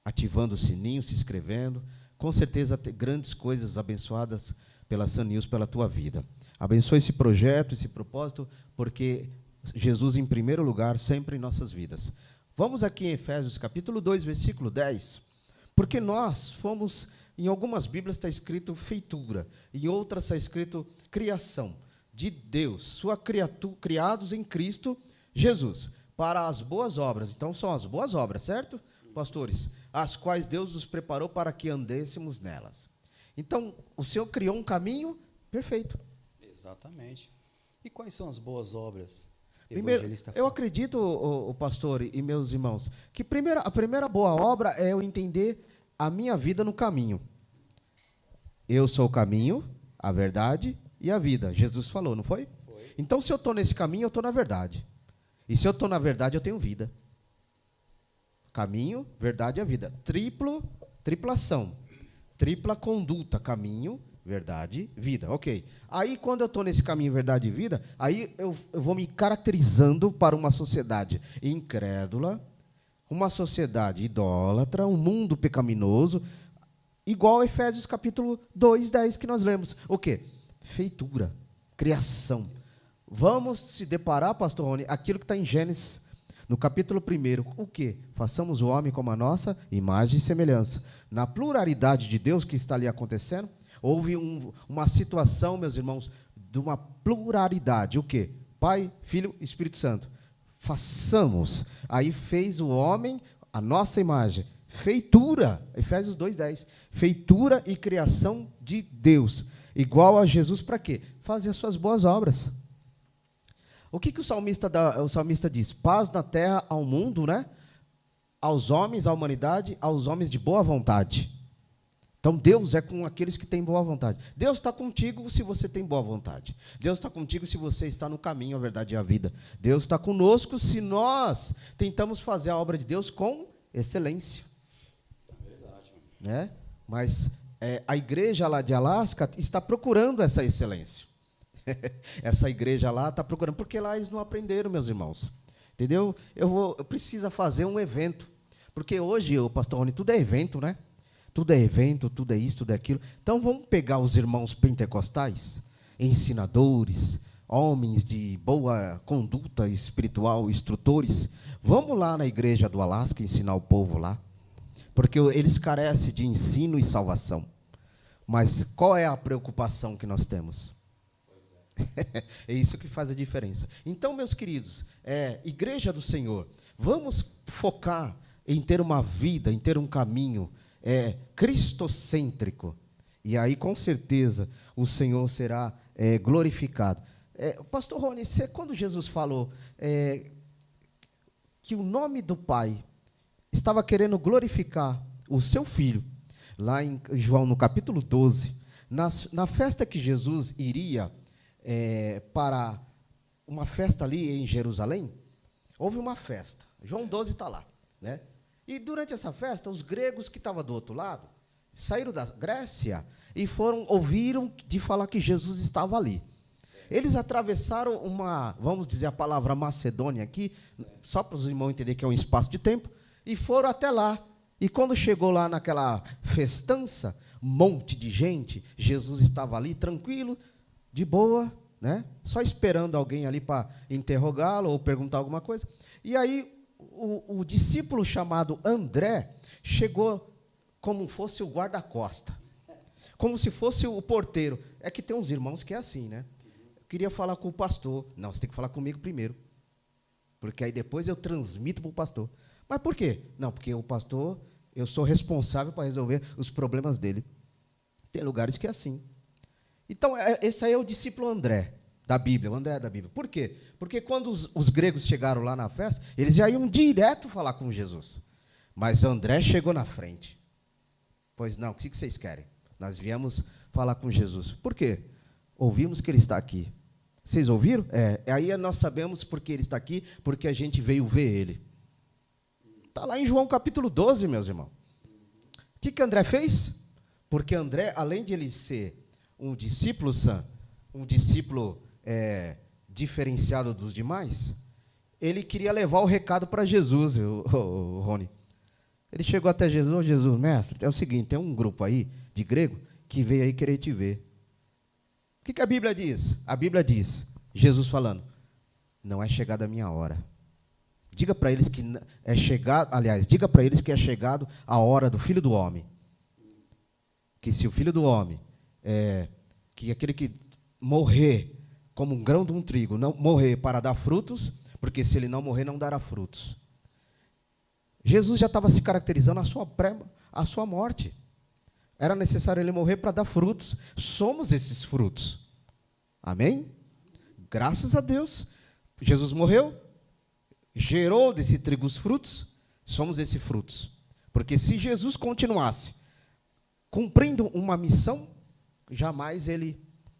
ativando o sininho, se inscrevendo. Com certeza tem grandes coisas abençoadas pela Sun News, pela tua vida. Abençoe esse projeto, esse propósito, porque Jesus em primeiro lugar, sempre em nossas vidas. Vamos aqui em Efésios capítulo 2, versículo 10. Porque nós fomos, em algumas Bíblias está escrito feitura, em outras está escrito criação de Deus, sua criatura, criados em Cristo Jesus, para as boas obras. Então são as boas obras, certo, pastores? As quais Deus nos preparou para que andêssemos nelas. Então, o Senhor criou um caminho perfeito.
Exatamente. E quais são as boas obras?
Primeiro, eu acredito, o pastor e meus irmãos, que a primeira boa obra é eu entender a minha vida no caminho. Eu sou o caminho, a verdade e a vida. Jesus falou, não foi? Foi. Então, se eu estou nesse caminho, eu estou na verdade. E se eu estou na verdade, eu tenho vida. Caminho, verdade e a vida. Triplação. Tripla conduta, caminho, verdade, vida. Ok. Aí, quando eu estou nesse caminho, verdade e vida, aí eu vou me caracterizando para uma sociedade incrédula, uma sociedade idólatra, um mundo pecaminoso, igual a Efésios capítulo 2, 10, que nós lemos. O quê? Feitura, criação. Vamos se deparar, pastor Rony, aquilo que está em Gênesis, no capítulo 1, o quê? Façamos o homem como a nossa imagem e semelhança. Na pluralidade de Deus que está ali acontecendo, houve uma situação, meus irmãos, de uma pluralidade. O quê? Pai, Filho, Espírito Santo. Façamos. Aí fez o homem a nossa imagem. Feitura, Efésios 2:10. Feitura e criação de Deus. Igual a Jesus para quê? Fazer as suas boas obras. O que o salmista diz? Paz na terra ao mundo, né? Aos homens, à humanidade, aos homens de boa vontade. Então, Deus é com aqueles que têm boa vontade. Deus está contigo se você tem boa vontade. Deus está contigo se você está no caminho, a verdade e a vida. Deus está conosco se nós tentamos fazer a obra de Deus com excelência. É verdade. Né? Mas a igreja lá de Alasca está procurando essa excelência. Essa igreja lá está procurando, porque lá eles não aprenderam, meus irmãos. Entendeu? Eu preciso fazer um evento. Porque hoje, o pastor Rony, tudo é evento, né? Tudo é evento, tudo é isso, tudo é aquilo. Então, vamos pegar os irmãos pentecostais, ensinadores, homens de boa conduta espiritual, instrutores. Vamos lá na igreja do Alasca ensinar o povo lá. Porque eles carecem de ensino e salvação. Mas qual é a preocupação que nós temos? É isso que faz a diferença. Então, meus queridos, Igreja do Senhor, vamos focar em ter uma vida, em ter um caminho cristocêntrico. E aí, com certeza, o Senhor será glorificado. Pastor Rony, quando Jesus falou que o nome do Pai estava querendo glorificar o seu Filho, lá em João, no capítulo 12, na festa que Jesus iria para uma festa ali em Jerusalém, houve uma festa. João 12 está lá, né? E durante essa festa, os gregos que estavam do outro lado saíram da Grécia e ouviram de falar que Jesus estava ali. Eles atravessaram vamos dizer a palavra Macedônia aqui, só para os irmãos entenderem que é um espaço de tempo, e foram até lá. E quando chegou lá naquela festança, um monte de gente, Jesus estava ali tranquilo, de boa, né? Só esperando alguém ali para interrogá-lo ou perguntar alguma coisa. E aí o discípulo chamado André chegou como fosse o guarda-costa, como se fosse o porteiro. É que tem uns irmãos que é assim, né? Eu queria falar com o pastor. Não, você tem que falar comigo primeiro, porque aí depois eu transmito para o pastor. Mas por quê? Não, porque o pastor, eu sou responsável para resolver os problemas dele. Tem lugares que é assim. Então, esse aí é o discípulo André, da Bíblia, o André da Bíblia. Por quê? Porque quando os gregos chegaram lá na festa, eles já iam direto falar com Jesus. Mas André chegou na frente. Pois não, o que vocês querem? Nós viemos falar com Jesus. Por quê? Ouvimos que ele está aqui. Vocês ouviram? Aí nós sabemos porque ele está aqui, porque a gente veio ver ele. Está lá em João capítulo 12, meus irmãos. O que André fez? Porque André, além de ele ser um discípulo diferenciado dos demais, ele queria levar o recado para Jesus, o Rony. Ele chegou até Jesus, Jesus, mestre, é o seguinte, tem um grupo aí de grego que veio aí querer te ver. O que a Bíblia diz? A Bíblia diz, Jesus falando, não é chegada a minha hora. Diga para eles que é chegado, aliás, diga para eles que é chegado a hora do Filho do Homem. Que se o Filho do Homem, que aquele que morrer como um grão de um trigo, não morrer para dar frutos, porque se ele não morrer, não dará frutos. Jesus já estava se caracterizando a sua morte. Era necessário ele morrer para dar frutos. Somos esses frutos. Amém? Graças a Deus. Jesus morreu, gerou desse trigo os frutos, somos esses frutos. Porque se Jesus continuasse cumprindo uma missão, jamais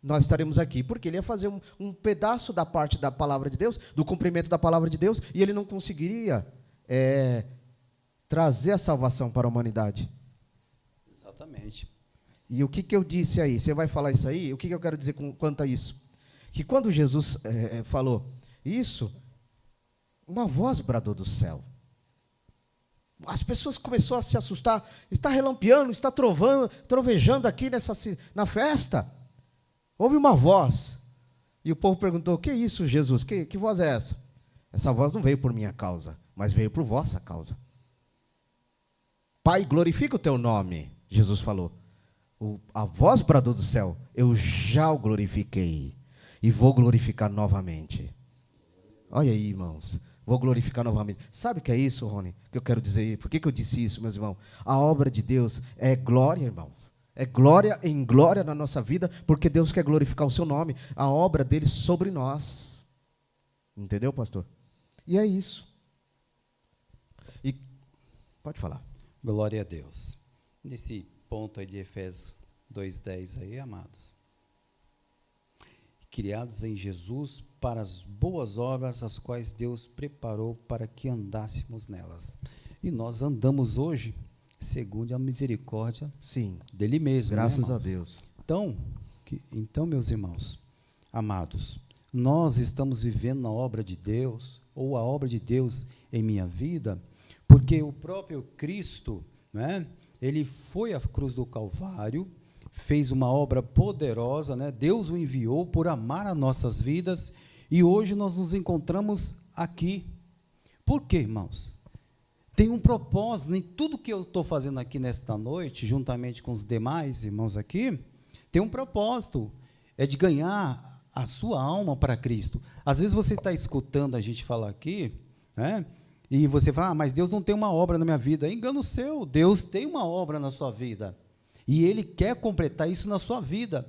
nós estaremos aqui, porque ele ia fazer um pedaço da parte da palavra de Deus, do cumprimento da palavra de Deus, e ele não conseguiria trazer a salvação para a humanidade.
Exatamente.
E o que eu disse aí? Você vai falar isso aí? O que eu quero dizer quanto a isso? Que quando Jesus falou isso, uma voz bradou do céu. As pessoas começaram a se assustar. Está relampeando, está trovejando aqui na festa. Houve uma voz. E o povo perguntou, o que é isso, Jesus? Que voz é essa? Essa voz não veio por minha causa, mas veio por vossa causa. Pai, glorifica o teu nome, Jesus falou. A voz bradou do céu, eu já o glorifiquei e vou glorificar novamente. Olha aí, irmãos, vou glorificar novamente. Sabe o que é isso, Rony? Que eu quero dizer, por que eu disse isso, meus irmãos? A obra de Deus é glória, irmãos. É glória em glória na nossa vida, porque Deus quer glorificar o seu nome, a obra dele sobre nós. Entendeu, pastor? E é isso. E pode falar.
Glória a Deus. Nesse ponto aí de Efésios 2:10 aí, amados. Criados em Jesus para as boas obras, as quais Deus preparou para que andássemos nelas. E nós andamos hoje segundo a misericórdia,
sim,
dele mesmo.
Graças,
né,
a Deus.
Então, meus irmãos, amados, nós estamos vivendo na obra de Deus, ou a obra de Deus em minha vida, porque o próprio Cristo, né, ele foi à cruz do Calvário, fez uma obra poderosa, né, Deus o enviou por amar as nossas vidas, e hoje nós nos encontramos aqui. Por quê, irmãos? Tem um propósito em tudo que eu estou fazendo aqui nesta noite, juntamente com os demais irmãos aqui, tem um propósito, é de ganhar a sua alma para Cristo. Às vezes você está escutando a gente falar aqui, né? E você fala, mas Deus não tem uma obra na minha vida. É engano seu, Deus tem uma obra na sua vida. E Ele quer completar isso na sua vida.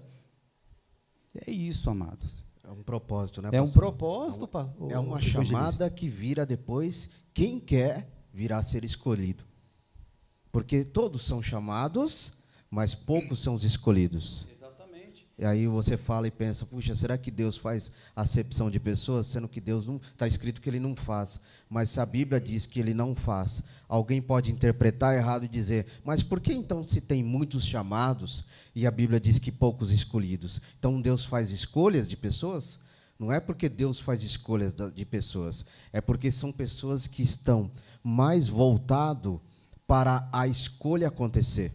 É isso, amados.
É um propósito, né,
É um
pastor?
propósito.
É uma chamada que vira depois quem quer virá a ser escolhido. Porque todos são chamados, mas poucos são os escolhidos.
Exatamente.
E aí você fala e pensa, puxa, será que Deus faz acepção de pessoas? Sendo que Deus não, está escrito que Ele não faz. Mas se a Bíblia diz que Ele não faz, alguém pode interpretar errado e dizer, mas por que então se tem muitos chamados e a Bíblia diz que poucos escolhidos? Então Deus faz escolhas de pessoas? Não é porque Deus faz escolhas de pessoas, é porque são pessoas que estão mais voltadas para a escolha acontecer.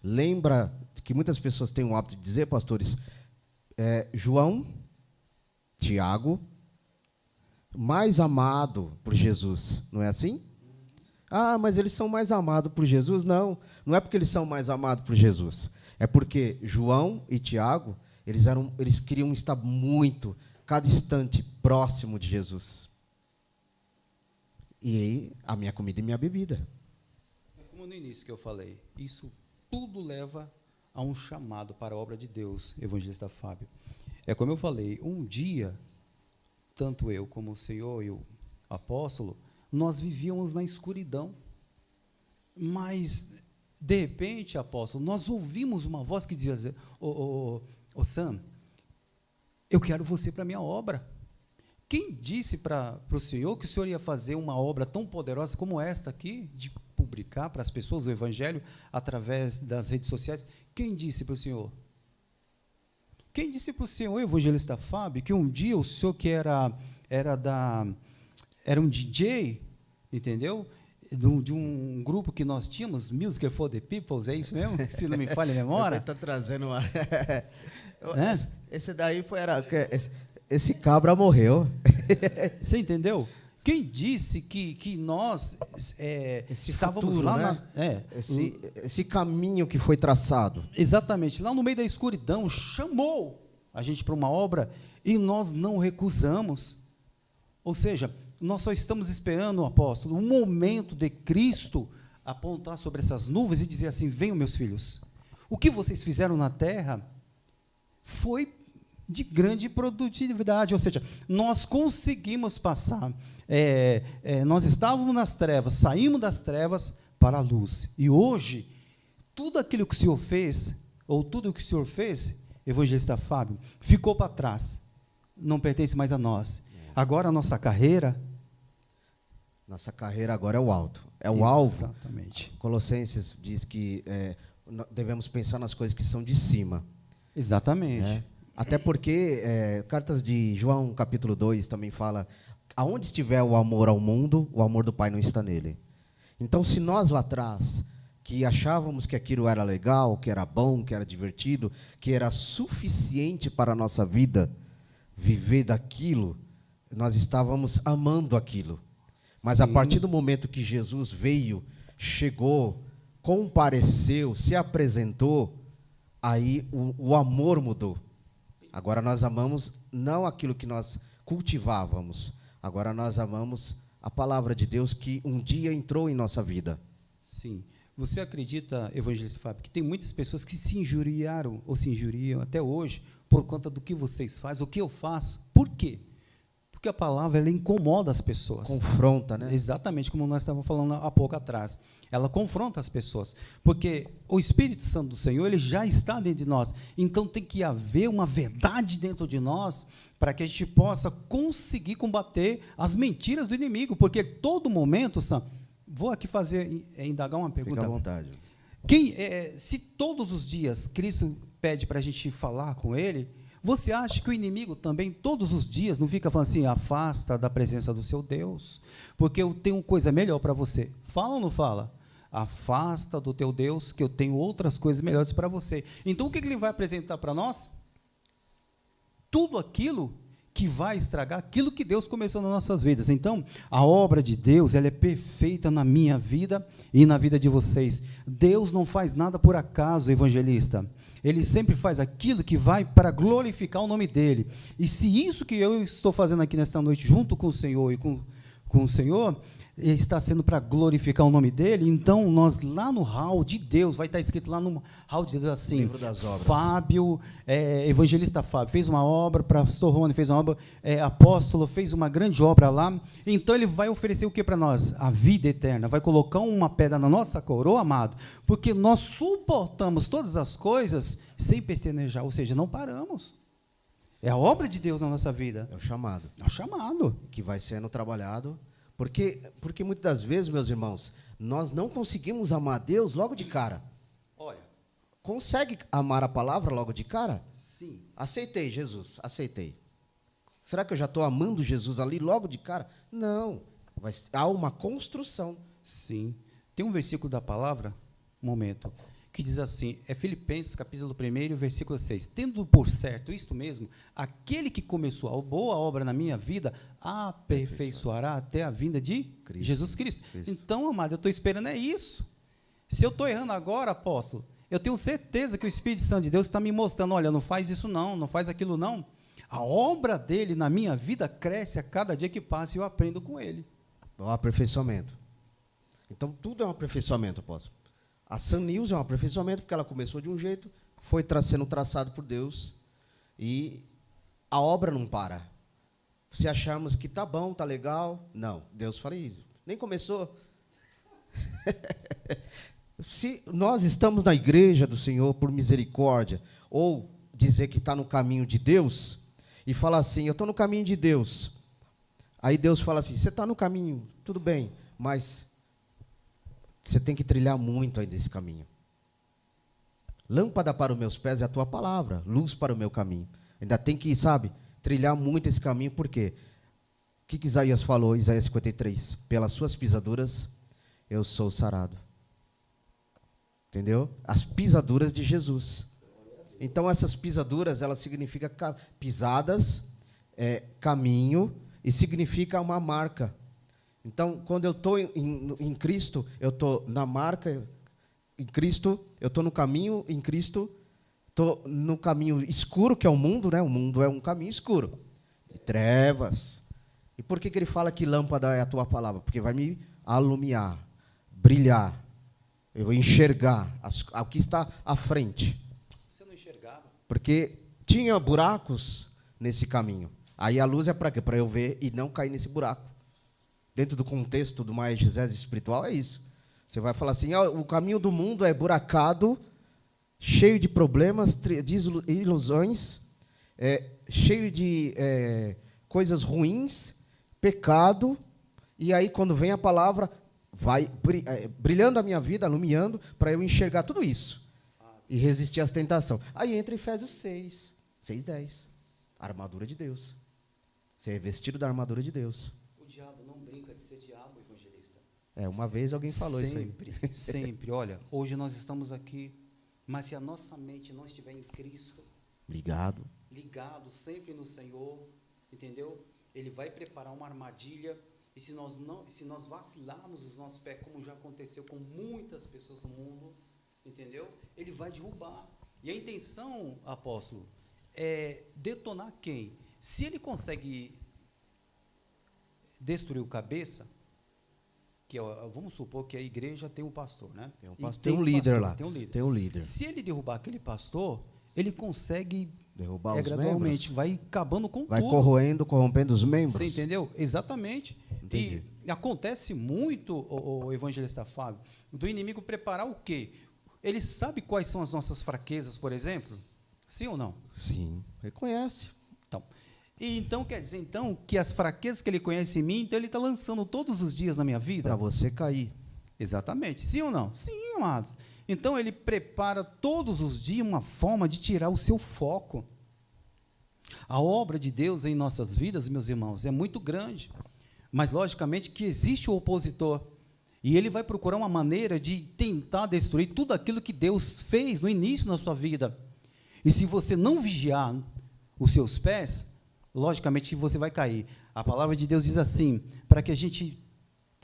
Lembra que muitas pessoas têm o hábito de dizer, pastores, João, Tiago, mais amado por Jesus, não é assim? Ah, mas eles são mais amados por Jesus? Não, não é porque eles são mais amados por Jesus, é porque João e Tiago, eles queriam estar muito, cada instante, próximo de Jesus. E aí, a minha comida e minha bebida.
Como no início que eu falei, isso tudo leva a um chamado para a obra de Deus, evangelista Fábio. É como eu falei, um dia, tanto eu como o Senhor e o apóstolo, nós vivíamos na escuridão. Mas, de repente, apóstolo, nós ouvimos uma voz que dizia, ô Sam, eu quero você para a minha obra. Quem disse para o Senhor que o Senhor ia fazer uma obra tão poderosa como esta aqui, de publicar para as pessoas o Evangelho através das redes sociais? Quem disse para o Senhor? Quem disse para o Senhor, evangelista Fábio, que um dia o senhor que era um DJ, entendeu? De um grupo que nós tínhamos, Music for the People, é isso mesmo? Se não me falha a memória.
Está trazendo uma... Esse daí esse cabra morreu.
Você entendeu? Quem disse que nós estávamos
futuro,
lá,
né? Esse caminho que foi traçado.
Exatamente, lá no meio da escuridão, chamou a gente para uma obra e nós não recusamos. Ou seja, nós só estamos esperando, apóstolo, um momento de Cristo apontar sobre essas nuvens e dizer assim, venham meus filhos, o que vocês fizeram na terra foi de grande produtividade, ou seja, nós conseguimos passar, nós estávamos nas trevas, saímos das trevas para a luz, e hoje, tudo aquilo que o Senhor fez, ou tudo o que o Senhor fez, evangelista Fábio, ficou para trás, não pertence mais a nós, agora a nossa carreira
agora é o alto, é o alvo.
Exatamente.
Colossenses diz que devemos pensar nas coisas que são de cima.
Exatamente.
Até porque, cartas de João, capítulo 2, também fala, aonde estiver o amor ao mundo, o amor do Pai não está nele. Então, se nós lá atrás, que achávamos que aquilo era legal, que era bom, que era divertido, que era suficiente para a nossa vida, viver daquilo, nós estávamos amando aquilo. Mas
Sim.
A partir do momento que Jesus veio, chegou, compareceu, se apresentou, aí o amor mudou. Agora nós amamos não aquilo que nós cultivávamos, agora nós amamos a palavra de Deus que um dia entrou em nossa vida.
Sim. Você acredita, evangelista Fábio, que tem muitas pessoas que se injuriaram ou se injuriam até hoje por conta do que vocês fazem, o que eu faço? Por quê? Porque a palavra ela incomoda as pessoas.
Confronta, né?
Exatamente como nós estávamos falando há pouco atrás. Ela confronta as pessoas, porque o Espírito Santo do Senhor, ele já está dentro de nós, então tem que haver uma verdade dentro de nós, para que a gente possa conseguir combater as mentiras do inimigo, porque todo momento, Sam, vou aqui indagar uma pergunta.
Fica à vontade.
Se todos os dias Cristo pede para a gente falar com ele, você acha que o inimigo também, todos os dias, não fica falando assim, afasta da presença do seu Deus, porque eu tenho coisa melhor para você. Fala ou não fala? Afasta do teu Deus, que eu tenho outras coisas melhores para você. Então, o que ele vai apresentar para nós? Tudo aquilo que vai estragar aquilo que Deus começou nas nossas vidas. Então, a obra de Deus, ela é perfeita na minha vida e na vida de vocês. Deus não faz nada por acaso, evangelista. Ele sempre faz aquilo que vai para glorificar o nome dele. E se isso que eu estou fazendo aqui nesta noite, junto com o Senhor e com o Senhor, está sendo para glorificar o nome dele, então nós lá no hall de Deus, vai estar escrito lá no hall de Deus assim,
Livro das obras.
Fábio, evangelista Fábio, fez uma obra, pastor Rony fez uma obra, apóstolo fez uma grande obra lá, então ele vai oferecer o que para nós? A vida eterna, vai colocar uma pedra na nossa coroa, amado, porque nós suportamos todas as coisas sem pestanejar, ou seja, não paramos. É a obra de Deus na nossa vida.
É o chamado.
É o chamado.
Que vai sendo trabalhado. Porque muitas das vezes, meus irmãos, nós não conseguimos amar a Deus logo de cara.
Olha.
Consegue amar a palavra logo de cara?
Sim.
Aceitei Jesus, aceitei. Será que eu já estou amando Jesus ali logo de cara? Não. Há uma construção.
Sim. Tem um versículo da palavra, um momento, que diz assim, Filipenses, capítulo 1, versículo 6, tendo por certo isto mesmo, aquele que começou a boa obra na minha vida, aperfeiçoará até a vinda de Jesus Cristo. Então, amado, eu estou esperando isso. Se eu estou errando agora, apóstolo, eu tenho certeza que o Espírito Santo de Deus está me mostrando, olha, não faz isso não, não faz aquilo não. A obra dele na minha vida cresce a cada dia que passa e eu aprendo com ele.
O aperfeiçoamento. Então, tudo é um aperfeiçoamento, apóstolo. A Sun News é um aperfeiçoamento, porque ela começou de um jeito, foi sendo traçado por Deus, e a obra não para. Se acharmos que tá bom, tá legal, não. Deus fala, nem começou. Se nós estamos na igreja do Senhor por misericórdia, ou dizer que está no caminho de Deus, e falar assim, eu estou no caminho de Deus. Aí Deus fala assim, você está no caminho, tudo bem, mas você tem que trilhar muito ainda esse caminho. Lâmpada para os meus pés é a tua palavra, luz para o meu caminho. Ainda tem que, trilhar muito esse caminho, por quê? O que Isaías falou, Isaías 53? Pelas suas pisaduras eu sou sarado. Entendeu? As pisaduras de Jesus. Então, essas pisaduras, elas significam pisadas, caminho, e significa uma marca. Então, quando eu estou em Cristo, eu estou na marca em Cristo, eu estou no caminho em Cristo, estou no caminho escuro, que é o mundo, né? O mundo é um caminho escuro, de trevas. E por que ele fala que lâmpada é a tua palavra? Porque vai me alumiar, brilhar, eu vou enxergar o que está à frente.
Você não enxergava?
Porque tinha buracos nesse caminho. Aí a luz é para quê? Para eu ver e não cair nesse buraco. Dentro do contexto do mais exégese espiritual, é isso. Você vai falar assim, o caminho do mundo é buracado, cheio de problemas, de ilusões, cheio de coisas ruins, pecado, e aí quando vem a palavra, vai brilhando a minha vida, iluminando, para eu enxergar tudo isso, e resistir às tentações. Aí entra Efésios 6:10, a armadura de Deus. Você é vestido da armadura de Deus.
O diabo não brinca de ser diabo, evangelista.
Uma vez alguém falou isso aí.
Sempre, sempre. Olha, hoje nós estamos aqui, mas se a nossa mente não estiver em Cristo, ligado sempre no Senhor, entendeu? Ele vai preparar uma armadilha, e se nós vacilarmos os nossos pés, como já aconteceu com muitas pessoas no mundo, entendeu? Ele vai derrubar. E a intenção, apóstolo, é detonar quem? Se ele consegue destruir o cabeça, vamos supor que a igreja tem um pastor, né?
Tem um líder lá.
Tem um líder. Se ele derrubar aquele pastor, ele consegue
derrubar os
gradualmente,
membros.
vai acabando com
vai
tudo.
Vai corrompendo os membros.
Você entendeu? Exatamente.
Entendi.
E acontece muito, o evangelista Fábio, do inimigo preparar o quê? Ele sabe quais são as nossas fraquezas, por exemplo? Sim ou não?
Sim, reconhece.
Então, quer dizer, que as fraquezas que ele conhece em mim, então ele está lançando todos os dias na minha vida?
Para você cair.
Exatamente. Sim ou não? Sim, amados. Então, ele prepara todos os dias uma forma de tirar o seu foco. A obra de Deus em nossas vidas, meus irmãos, é muito grande. Mas, logicamente, que existe o opositor. E ele vai procurar uma maneira de tentar destruir tudo aquilo que Deus fez no início da sua vida. E se você não vigiar os seus pés, logicamente você vai cair. A palavra de Deus diz assim, para que a gente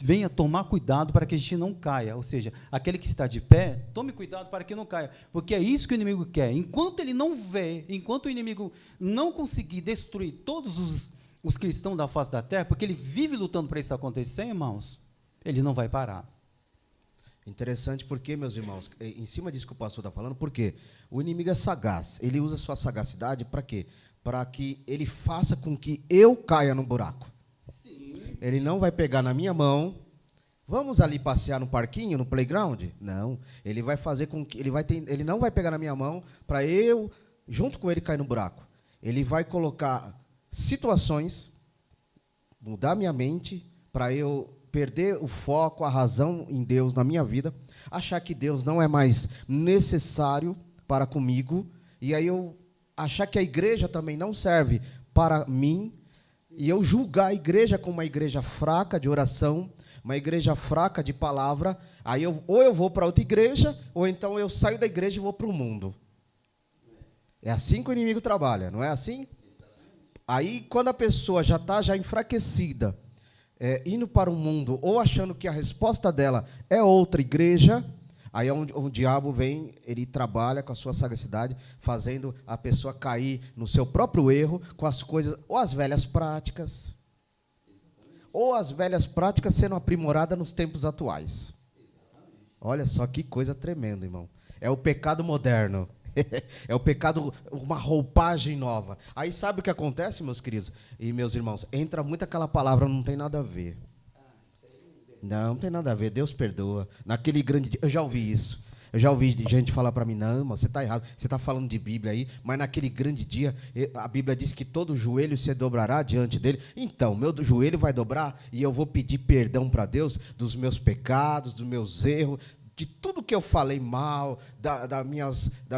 venha tomar cuidado para que a gente não caia. Ou seja, aquele que está de pé, tome cuidado para que não caia, porque é isso que o inimigo quer. Enquanto ele não vê, enquanto o inimigo não conseguir destruir todos os cristãos da face da terra, porque ele vive lutando para isso acontecer, irmãos, ele não vai parar.
Interessante porque, meus irmãos, em cima disso que o pastor está falando, porque o inimigo é sagaz. Ele usa sua sagacidade para quê? Para que ele faça com que eu caia no buraco. Sim. Ele não vai pegar na minha mão, vamos ali passear no parquinho, no playground? Não. Ele vai fazer com que ele não vai pegar na minha mão para eu, junto com ele, cair no buraco. Ele vai colocar situações, mudar minha mente para eu perder o foco, a razão em Deus na minha vida, achar que Deus não é mais necessário para comigo, e aí eu achar que a igreja também não serve para mim, e eu julgar a igreja como uma igreja fraca de oração, uma igreja fraca de palavra, aí ou eu vou para outra igreja, ou então eu saio da igreja e vou para o mundo. É assim que o inimigo trabalha, não é assim? Aí, quando a pessoa já está enfraquecida, indo para o mundo, ou achando que a resposta dela é outra igreja, aí é onde o diabo vem, ele trabalha com a sua sagacidade, fazendo a pessoa cair no seu próprio erro, com as coisas, ou as velhas práticas, sendo aprimoradas nos tempos atuais. Olha só que coisa tremenda, irmão. É o pecado moderno. É o pecado, uma roupagem nova. Aí sabe o que acontece, meus queridos e meus irmãos? Entra muito aquela palavra, não tem nada a ver. Não tem nada a ver, Deus perdoa. Naquele grande dia, eu já ouvi isso. Eu já ouvi gente falar para mim, não, mas você está errado, você está falando de Bíblia aí, mas naquele grande dia, a Bíblia diz que todo joelho se dobrará diante dele. Então, meu joelho vai dobrar e eu vou pedir perdão para Deus dos meus pecados, dos meus erros, de tudo que eu falei mal, da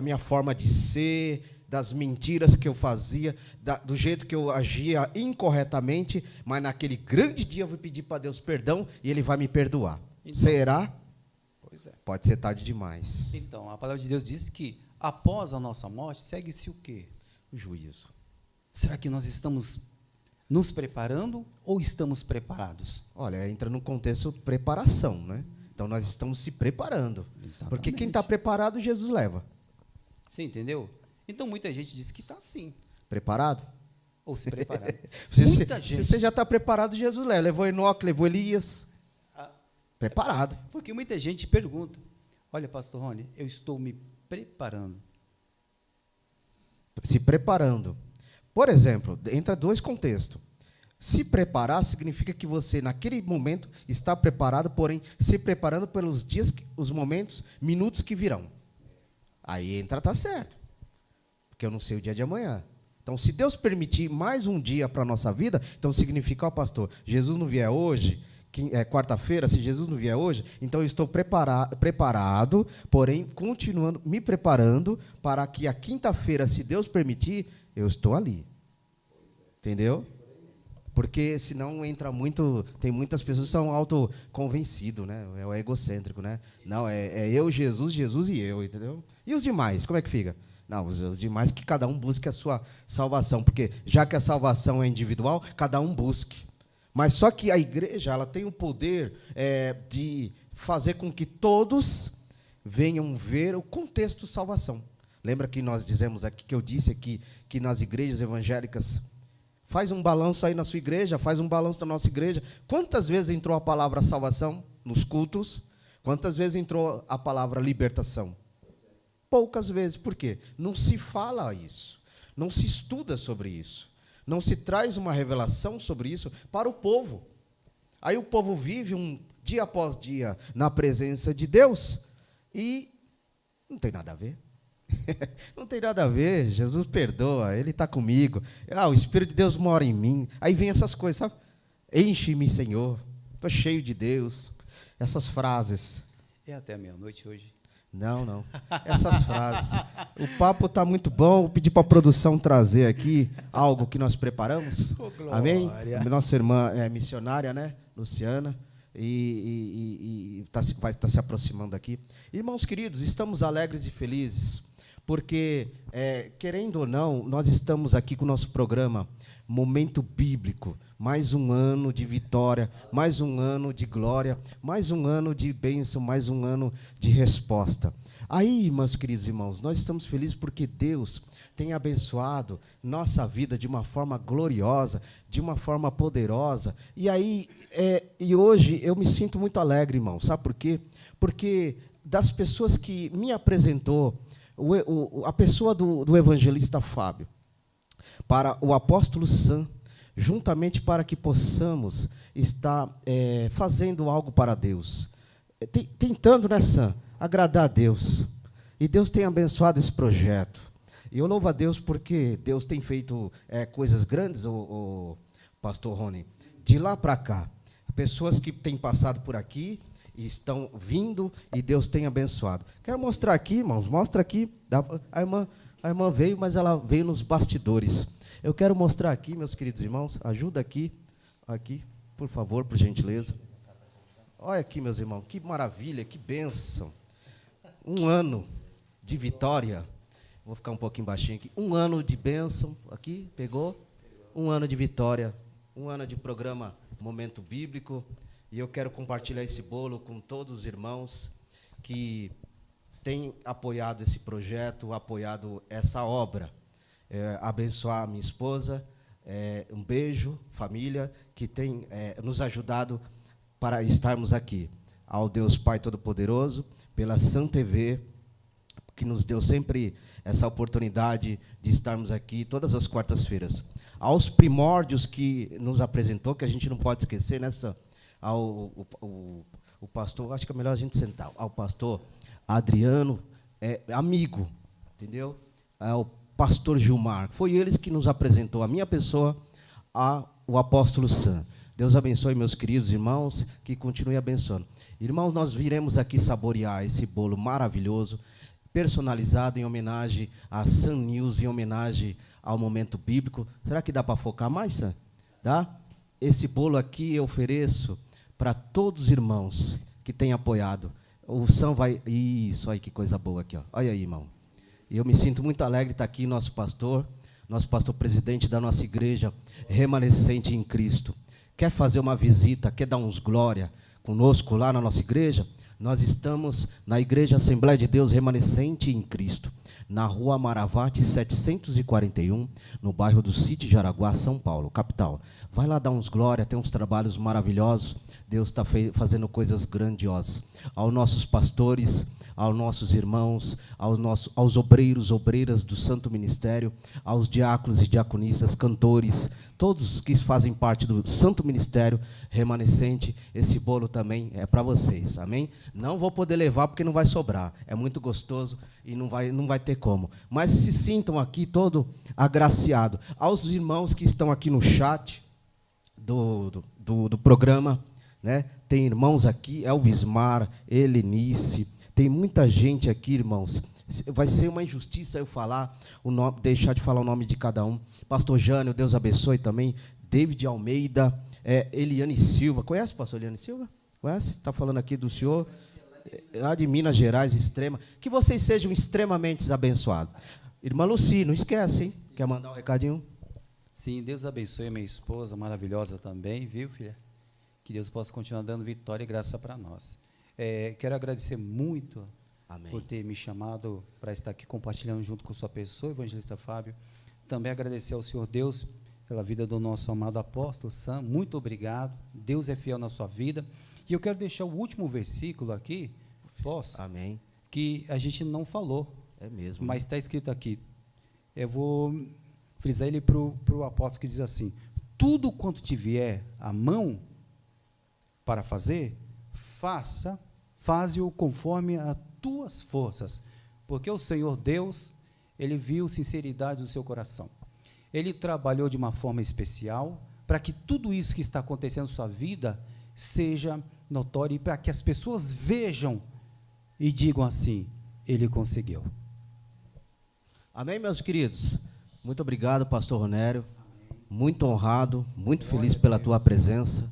minha forma de ser, das mentiras que eu fazia, do jeito que eu agia incorretamente, mas naquele grande dia eu vou pedir para Deus perdão e Ele vai me perdoar. Então, será? Pois é. Pode ser tarde demais.
Então, a palavra de Deus diz que após a nossa morte, segue-se o quê?
O juízo.
Será que nós estamos nos preparando ou estamos preparados?
Olha, entra no contexto de preparação, né? Então, nós estamos se preparando. Exatamente. Porque quem está preparado, Jesus leva.
Você entendeu? Então, muita gente diz que está sim.
Preparado?
Ou se preparado.
Se você já está preparado, Jesus leva. Levou Enoque, levou Elias. Preparado.
Porque muita gente pergunta, olha, pastor Rony, eu estou me preparando.
Se preparando. Por exemplo, entra dois contextos. Se preparar significa que você, naquele momento, está preparado, porém, se preparando pelos dias, os momentos, minutos que virão. Aí entra, tá certo. Porque eu não sei o dia de amanhã. Então, se Deus permitir mais um dia para a nossa vida, então significa, ó, pastor, Jesus não vier hoje, quarta-feira, se Jesus não vier hoje, então eu estou preparado, porém, continuando, me preparando para que a quinta-feira, se Deus permitir, eu estou ali. Entendeu? Porque senão entra muito, tem muitas pessoas que são autoconvencidos, né? É o egocêntrico, né? Não, é eu, Jesus, Jesus e eu, entendeu? E os demais, como é que fica? Não, os demais que cada um busque a sua salvação, porque já que a salvação é individual, cada um busque. Mas só que a igreja, ela tem o poder de fazer com que todos venham ver o contexto de salvação. Lembra que nós dizemos aqui, que eu disse aqui, que nas igrejas evangélicas, faz um balanço aí na sua igreja, faz um balanço na nossa igreja. Quantas vezes entrou a palavra salvação nos cultos? Quantas vezes entrou a palavra libertação? Poucas vezes. Por quê? Não se fala isso. Não se estuda sobre isso. Não se traz uma revelação sobre isso para o povo. Aí o povo vive dia após dia na presença de Deus e não tem nada a ver. Não tem nada a ver, Jesus perdoa, Ele está comigo, o Espírito de Deus mora em mim. Aí vem essas coisas, sabe? Enche-me, Senhor, estou cheio de Deus. Essas frases.
É até meia-noite hoje.
Não. Essas frases. O papo está muito bom, vou pedir para a produção trazer aqui algo que nós preparamos. Amém? Nossa irmã é missionária, né? Luciana. E vai estar se aproximando aqui. Irmãos queridos, estamos alegres e felizes, porque, querendo ou não, nós estamos aqui com o nosso programa Momento Bíblico, mais um ano de vitória, mais um ano de glória, mais um ano de bênção, mais um ano de resposta. Aí, meus queridos irmãos, nós estamos felizes porque Deus tem abençoado nossa vida de uma forma gloriosa, de uma forma poderosa. E aí, e hoje eu me sinto muito alegre, irmão. Sabe por quê? Porque das pessoas que me apresentou, a pessoa do evangelista Fábio, para o apóstolo Sam, juntamente para que possamos estar fazendo algo para Deus. Tentando, né, Sam, agradar a Deus. E Deus tem abençoado esse projeto. E eu louvo a Deus porque Deus tem feito coisas grandes, o pastor Rony, de lá para cá. Pessoas que têm passado por aqui e estão vindo e Deus tem abençoado. Quero mostrar aqui, irmãos, mostra aqui. A irmã veio, mas ela veio nos bastidores. Eu quero mostrar aqui, meus queridos irmãos, ajuda aqui, por favor, por gentileza. Olha aqui, meus irmãos, que maravilha, que bênção. Um ano de vitória. Vou ficar um pouquinho baixinho aqui. Um ano de bênção, aqui, pegou? Um ano de vitória, um ano de programa Momento Bíblico. E eu quero compartilhar esse bolo com todos os irmãos que têm apoiado esse projeto, apoiado essa obra. Abençoar a minha esposa, um beijo, família, que tem nos ajudado para estarmos aqui. Ao Deus Pai Todo-Poderoso, pela Sam TV, que nos deu sempre essa oportunidade de estarmos aqui todas as quartas-feiras. Aos primórdios que nos apresentou, que a gente não pode esquecer, o pastor, acho que é melhor a gente sentar, ao pastor Adriano, amigo, entendeu? O pastor Gilmar, foi eles que nos apresentou a minha pessoa, o apóstolo Sam. Deus abençoe meus queridos irmãos, que continue abençoando. Irmãos, nós viremos aqui saborear esse bolo maravilhoso, personalizado em homenagem à Sam News, em homenagem ao Momento Bíblico. Será que dá para focar mais, Sam? Dá? Esse bolo aqui eu ofereço para todos os irmãos que têm apoiado. O Sam vai... Isso aí, que coisa boa aqui, ó. Olha aí, irmão. E eu me sinto muito alegre de estar aqui, nosso pastor presidente da nossa igreja, remanescente em Cristo. Quer fazer uma visita, quer dar uns glória conosco lá na nossa igreja? Nós estamos na Igreja Assembleia de Deus Remanescente em Cristo, na Rua Maravate 741, no bairro do Sítio Jaraguá, São Paulo, capital. Vai lá dar uns glória, tem uns trabalhos maravilhosos. Deus está fazendo coisas grandiosas. Aos nossos pastores, aos nossos irmãos, aos obreiros, obreiras do Santo Ministério, aos diáconos e diaconistas, cantores, todos que fazem parte do Santo Ministério Remanescente, esse bolo também é para vocês, amém? Não vou poder levar porque não vai sobrar, é muito gostoso e não vai ter como. Mas se sintam aqui todo agraciado. Aos irmãos que estão aqui no chat do programa, né? Tem irmãos aqui, Elvismar, Helenice, tem muita gente aqui, irmãos. Vai ser uma injustiça eu falar o nome, deixar de falar o nome de cada um. Pastor Jânio, Deus abençoe também. David Almeida, Eliane Silva. Conhece o pastor Eliane Silva? Conhece? Está falando aqui do senhor, lá de Minas Gerais, Extrema. Que vocês sejam extremamente abençoados. Irmã Luci, não esquece, hein? Quer mandar um recadinho?
Sim, Deus abençoe a minha esposa, maravilhosa também, viu, filha? Que Deus possa continuar dando vitória e graça para nós. Quero agradecer muito, amém, por ter me chamado para estar aqui compartilhando junto com sua pessoa, evangelista Fábio. Também agradecer ao Senhor Deus pela vida do nosso amado apóstolo Sam. Muito obrigado. Deus é fiel na sua vida. E eu quero deixar o último versículo aqui, posso?
Amém.
Que a gente não falou.
É mesmo.
Mas está escrito aqui. Eu vou frisar ele para o apóstolo, que diz assim: tudo quanto te vier à mão para fazer, faze-o conforme as tuas forças, porque o Senhor Deus, Ele viu sinceridade do seu coração. Ele trabalhou de uma forma especial para que tudo isso que está acontecendo na sua vida seja notório e para que as pessoas vejam e digam assim: Ele conseguiu.
Amém, meus queridos? Muito obrigado, pastor Ronério. Muito honrado, muito feliz pela tua presença,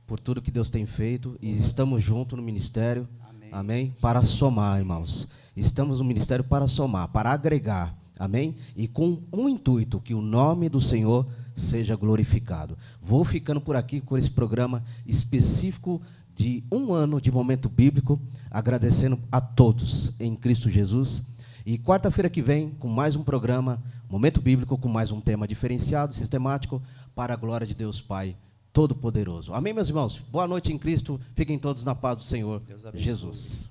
por tudo que Deus tem feito, e estamos juntos no ministério. Amém? Para somar, irmãos. Estamos no ministério para somar, para agregar. Amém? E com um intuito, que o nome do Senhor seja glorificado. Vou ficando por aqui com esse programa específico de 1 ano de momento bíblico, agradecendo a todos em Cristo Jesus. E quarta-feira que vem, com mais um programa, Momento Bíblico, com mais um tema diferenciado, sistemático, para a glória de Deus Pai Todo-Poderoso. Amém, meus irmãos? Boa noite em Cristo. Fiquem todos na paz do Senhor Jesus.